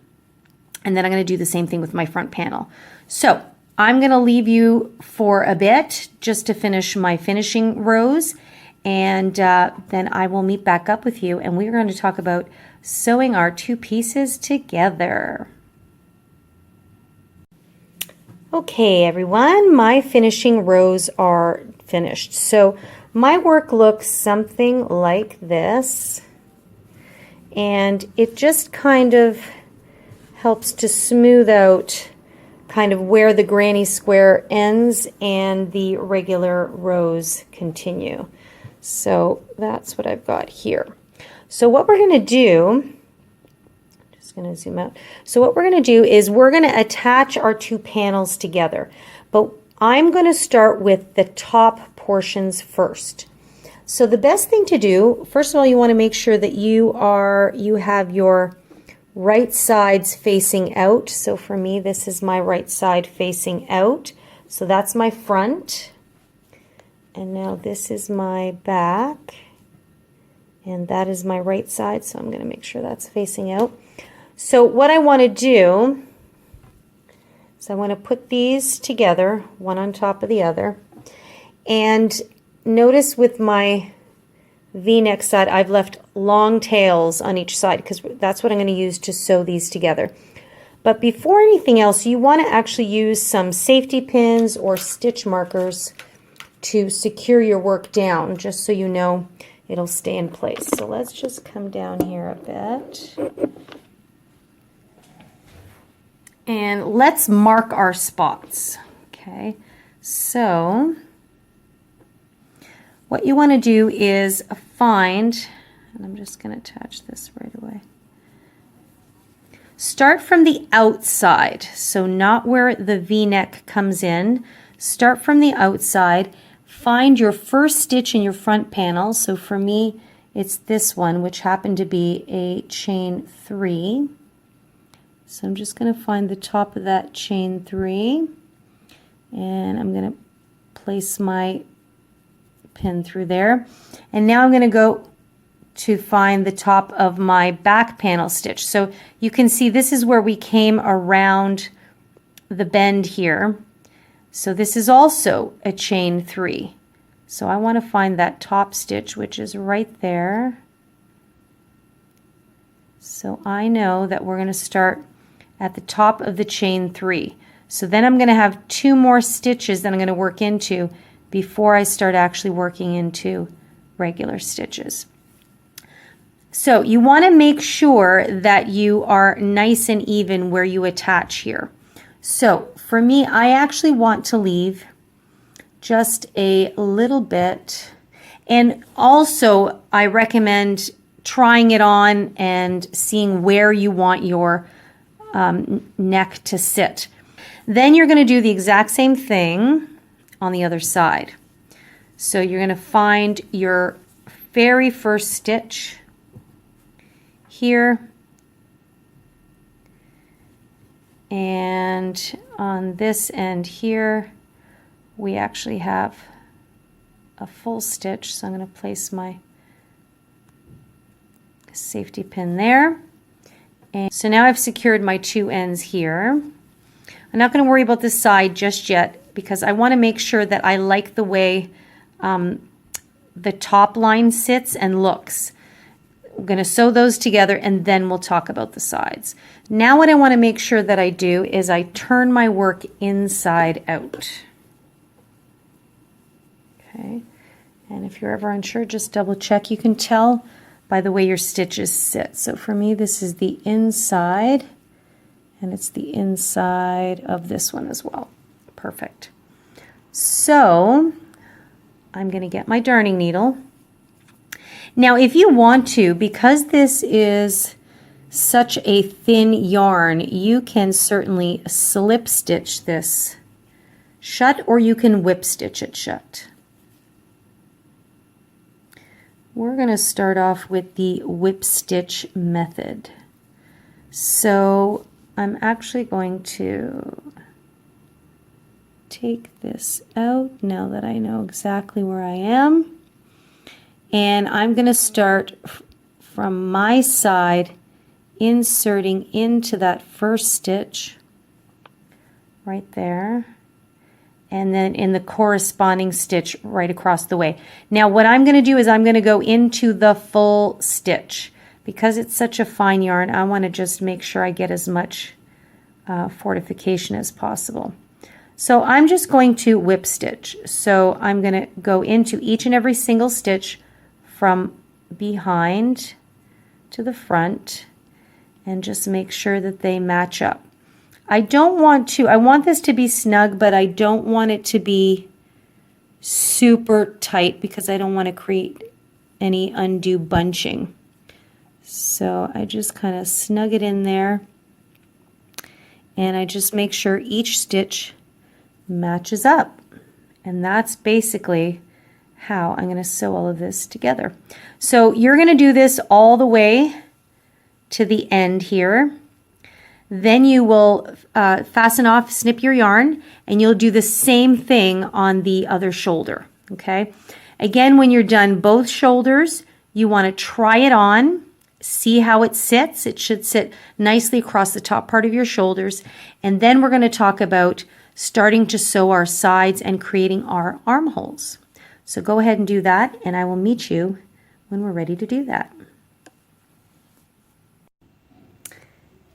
And then I'm going to do the same thing with my front panel. So I'm going to leave you for a bit just to finish my finishing rows. And then I will meet back up with you, and we're going to talk about sewing our 2 pieces together. Okay, everyone, my finishing rows are finished. So my work looks something like this, and it just kind of helps to smooth out kind of where the granny square ends and the regular rows continue. So that's what I've got here. So what we're going to do, just going to zoom out. So what we're going to do is we're going to attach our 2 panels together. But I'm going to start with the top portions first. So the best thing to do, first of all, you want to make sure that you have your right sides facing out. So for me, this is my right side facing out. So that's my front. And now this is my back, and that is my right side, so I'm going to make sure that's facing out. So what I want to do is I want to put these together, one on top of the other, and notice with my V-neck side I've left long tails on each side because that's what I'm going to use to sew these together. But before anything else, you want to actually use some safety pins or stitch markers to secure your work down, just so you know it'll stay in place. So let's just come down here a bit. And let's mark our spots. Okay, so what you want to do is find, and I'm just going to attach this right away. Start from the outside, so not where the V-neck comes in. Start from the outside. Find your first stitch in your front panel. So for me, it's this one, which happened to be a chain 3. So I'm just going to find the top of that chain 3, and I'm going to place my pin through there. And now I'm going to go to find the top of my back panel stitch. So you can see this is where we came around the bend here. So this is also a chain 3. So I want to find that top stitch, which is right there. So I know that we're going to start at the top of the chain 3. So then I'm going to have 2 more stitches that I'm going to work into before I start actually working into regular stitches. So you want to make sure that you are nice and even where you attach here. So for me, I actually want to leave just a little bit, and also I recommend trying it on and seeing where you want your neck to sit. Then you're going to do the exact same thing on the other side. So you're going to find your very first stitch here, and on this end here we actually have a full stitch, so I'm going to place my safety pin there. And so now I've secured my two ends here. I'm not going to worry about this side just yet because I want to make sure that I like the way the top line sits and looks. I'm going to sew those together and then we'll talk about the sides. Now what I want to make sure that I do is I turn my work inside out. Okay, and if you're ever unsure, just double check. You can tell by the way your stitches sit. So for me, this is the inside, and it's the inside of this one as well. Perfect. So I'm going to get my darning needle. Now if you want to, because this is such a thin yarn, you can certainly slip stitch this shut, or you can whip stitch it shut. We're going to start off with the whip stitch method. So I'm actually going to take this out now that I know exactly where I am. And I'm going to start from my side, inserting into that first stitch right there, and then in the corresponding stitch right across the way. Now what I'm going to do is I'm going to go into the full stitch. Because it's such a fine yarn, I want to just make sure I get as much fortification as possible. So I'm just going to whip stitch. So I'm going to go into each and every single stitch from behind to the front and just make sure that they match up. I want this to be snug, but I don't want it to be super tight because I don't want to create any undue bunching. So I just kind of snug it in there, and I just make sure each stitch matches up. And that's basically how I'm going to sew all of this together. So you're going to do this all the way to the end here. Then you will fasten off, snip your yarn, and you'll do the same thing on the other shoulder. Okay. Again, when you're done both shoulders, you want to try it on, see how it sits. It should sit nicely across the top part of your shoulders. And then we're going to talk about starting to sew our sides and creating our armholes. So go ahead and do that, and I will meet you when we're ready to do that.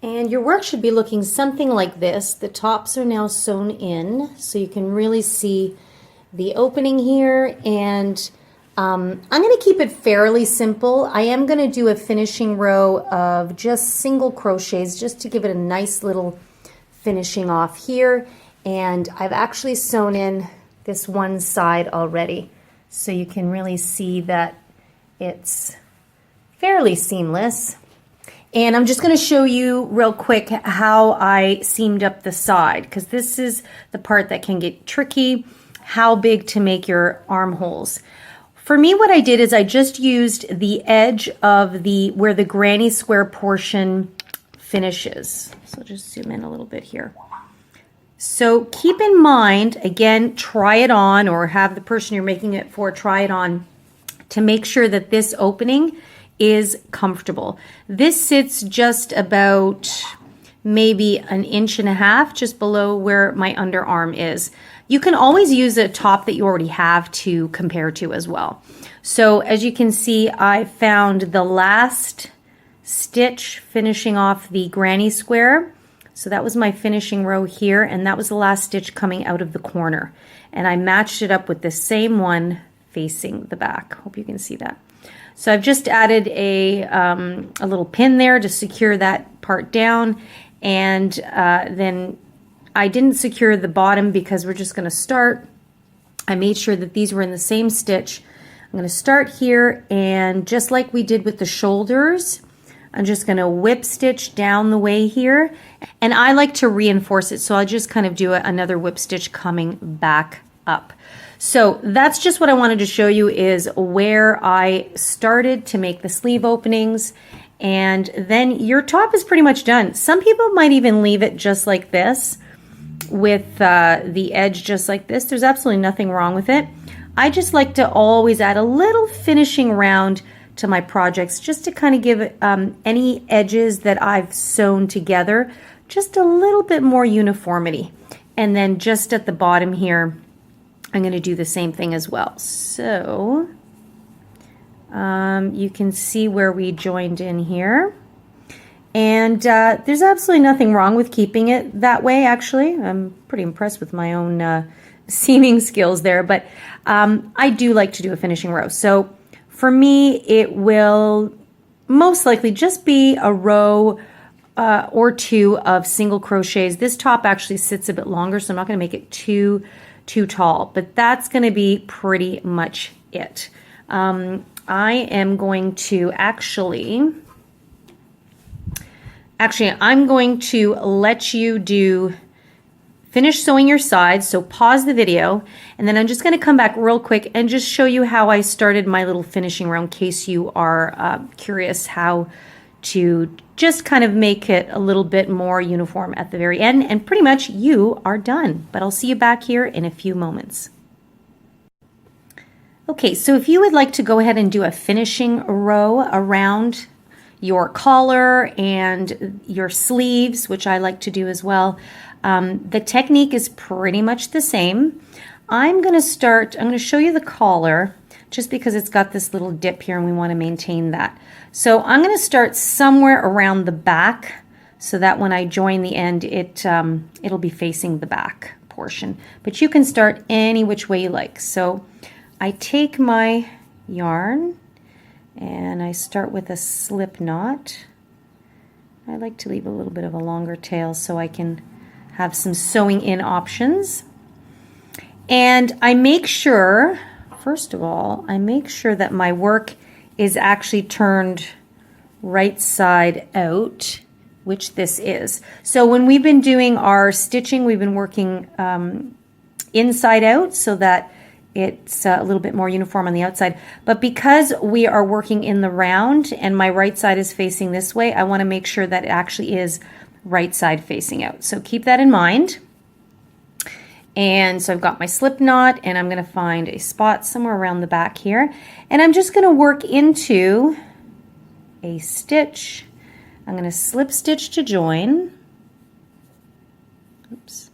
And your work should be looking something like this. The tops are now sewn in, so you can really see the opening here. And I'm going to keep it fairly simple. I am going to do a finishing row of just single crochets just to give it a nice little finishing off here. And I've actually sewn in this one side already, so you can really see that it's fairly seamless. And I'm just going to show you real quick how I seamed up the side, because this is the part that can get tricky, how big to make your armholes. For me, what I did is I just used the edge of where the granny square portion finishes. So just zoom in a little bit here. So keep in mind, again, try it on, or have the person you're making it for try it on, to make sure that this opening is comfortable. This sits just about maybe 1.5 inches just below where my underarm is. You can always use a top that you already have to compare to as well. So as you can see, I found the last stitch finishing off the granny square. So that was my finishing row here, and that was the last stitch coming out of the corner. And I matched it up with the same one facing the back. Hope you can see that. So I've just added a little pin there to secure that part down, and then I didn't secure the bottom because we're just going to start. I made sure that these were in the same stitch. I'm going to start here, and just like we did with the shoulders, I'm just going to whip stitch down the way here, and I like to reinforce it, so I'll just kind of do another whip stitch coming back up. So that's just what I wanted to show you, is where I started to make the sleeve openings, and then your top is pretty much done. Some people might even leave it just like this, with the edge just like this. There's absolutely nothing wrong with it. I just like to always add a little finishing round to my projects, just to kind of give any edges that I've sewn together just a little bit more uniformity. And then just at the bottom here, I'm going to do the same thing as well. So you can see where we joined in here. And there's absolutely nothing wrong with keeping it that way, actually. I'm pretty impressed with my own seaming skills there, but I do like to do a finishing row. So for me, it will most likely just be a row or two of single crochets. This top actually sits a bit longer, so I'm not going to make it too tall, but that's going to be pretty much it. I am going to I'm going to let you finish sewing your sides, so pause the video, and then I'm just going to come back real quick and just show you how I started my little finishing row, in case you are curious how to just kind of make it a little bit more uniform at the very end, and pretty much you are done. But I'll see you back here in a few moments. Okay, so if you would like to go ahead and do a finishing row around your collar and your sleeves, which I like to do as well, the technique is pretty much the same. I'm going to show you the collar, just because it's got this little dip here and we want to maintain that. So I'm going to start somewhere around the back, so that when I join the end, it'll be facing the back portion. But you can start any which way you like. So I take my yarn and I start with a slip knot. I like to leave a little bit of a longer tail so I can have some sewing in options. And I make sure, first of all, I make sure that my work is actually turned right side out, which this is. So when we've been doing our stitching, we've been working inside out, so that it's a little bit more uniform on the outside. But because we are working in the round and my right side is facing this way, I want to make sure that it actually is right side facing out. So keep that in mind. And so I've got my slip knot, and I'm going to find a spot somewhere around the back here, and I'm just going to work into a stitch. I'm going to slip stitch to join. Oops.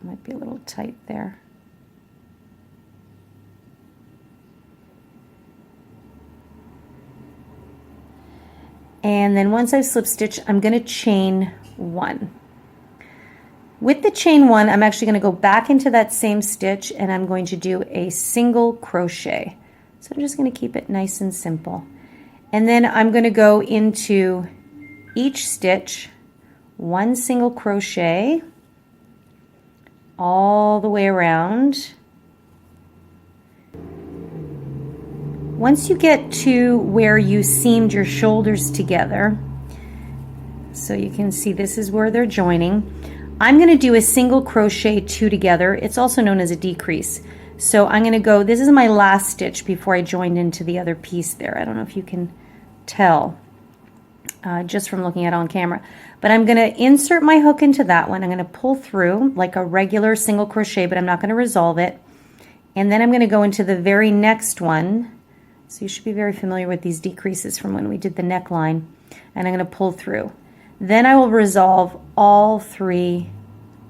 Might be a little tight there. And then once I've slip stitched, I'm going to chain one. With the chain one, I'm actually going to go back into that same stitch, and I'm going to do a single crochet. So I'm just going to keep it nice and simple. And then I'm going to go into each stitch, one single crochet all the way around. Once you get to where you seamed your shoulders together, so you can see this is where they're joining, I'm going to do a single crochet two together. It's also known as a decrease. So I'm going to go, this is my last stitch before I joined into the other piece there. I don't know if you can tell just from looking at it on camera, but I'm going to insert my hook into that one. I'm going to pull through like a regular single crochet, but I'm not going to resolve it. And then I'm going to go into the very next one. So you should be very familiar with these decreases from when we did the neckline. And I'm going to pull through. Then I will resolve all three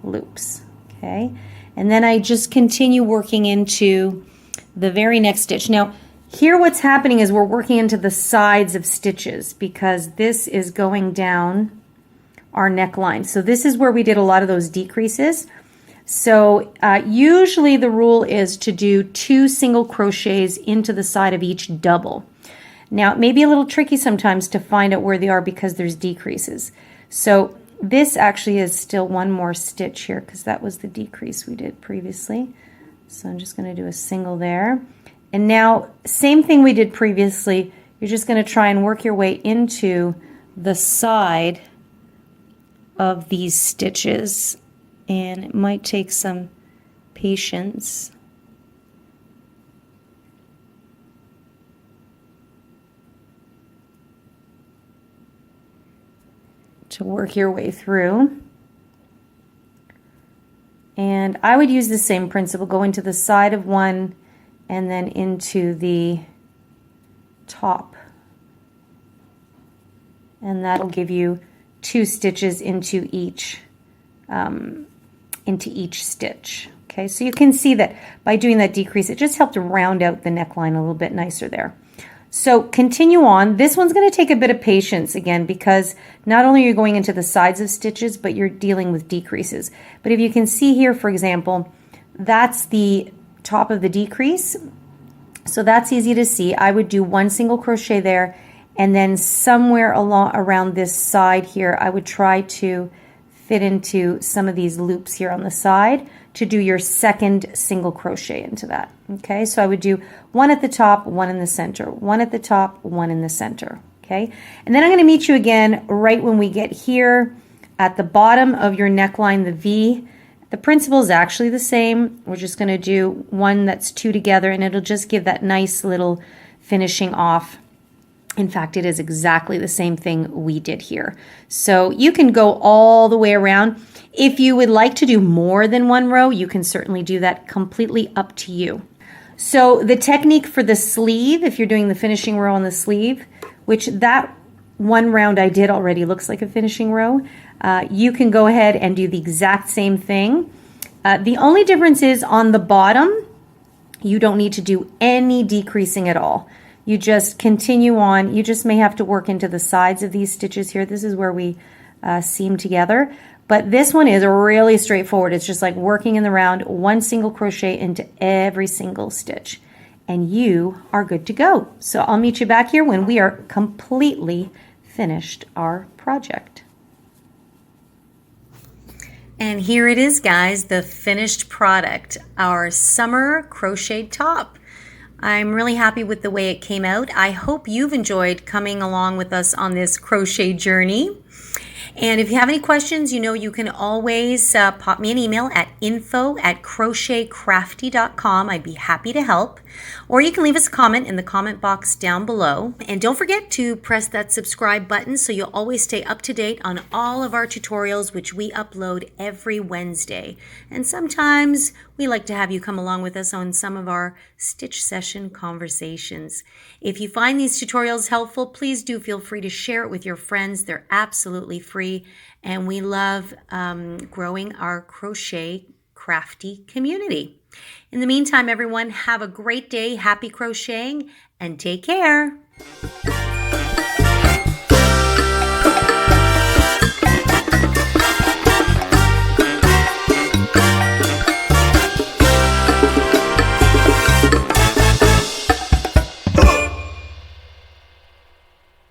loops. Okay, and then I just continue working into the very next stitch. Now here what's happening is we're working into the sides of stitches, because this is going down our neckline. So this is where we did a lot of those decreases. So usually the rule is to do 2 single crochets into the side of each double. Now it may be a little tricky sometimes to find out where they are because there's decreases. So this actually is still one more stitch here, because that was the decrease we did previously. So I'm just going to do a single there. And now, same thing we did previously, you're just going to try and work your way into the side of these stitches. And it might take some patience. To work your way through. And I would use the same principle, go into the side of one and then into the top. And that'll give you 2 stitches into each stitch. Okay, so you can see that by doing that decrease, it just helped to round out the neckline a little bit nicer there. So continue on. This one's going to take a bit of patience again, because not only are you going into the sides of stitches, but you're dealing with decreases. But if you can see here, for example, that's the top of the decrease. So that's easy to see. I would do 1 single crochet there, and then somewhere along around this side here, I would try to fit into some of these loops here on the side to do your 2nd single crochet into that. Okay, so I would do 1 at the top, 1 in the center, 1 at the top, 1 in the center. Okay, and then I'm going to meet you again right when we get here at the bottom of your neckline, the V. The principle is actually the same. We're just going to do 1 that's 2 together, and it'll just give that nice little finishing off. In fact, it is exactly the same thing we did here. So you can go all the way around. If you would like to do more than 1 row, you can certainly do that, completely up to you. So the technique for the sleeve, if you're doing the finishing row on the sleeve, which that 1 round I did already looks like a finishing row, you can go ahead and do the exact same thing. The only difference is on the bottom, you don't need to do any decreasing at all. You just continue on. You just may have to work into the sides of these stitches here. This is where we seam together. But this one is really straightforward. It's just like working in the round, 1 single crochet into every single stitch. And you are good to go. So I'll meet you back here when we are completely finished our project. And here it is, guys, the finished product, our summer crocheted top. I'm really happy with the way it came out. I hope you've enjoyed coming along with us on this crochet journey. And if you have any questions, you know you can always pop me an email at info@crochetcrafty.com. I'd be happy to help. Or you can leave us a comment in the comment box down below. And don't forget to press that subscribe button so you'll always stay up to date on all of our tutorials, which we upload every Wednesday. And sometimes we like to have you come along with us on some of our stitch session conversations. If you find these tutorials helpful, please do feel free to share it with your friends. They're absolutely free, and we love growing our crochet crafty community. In the meantime, everyone, have a great day, happy crocheting, and take care.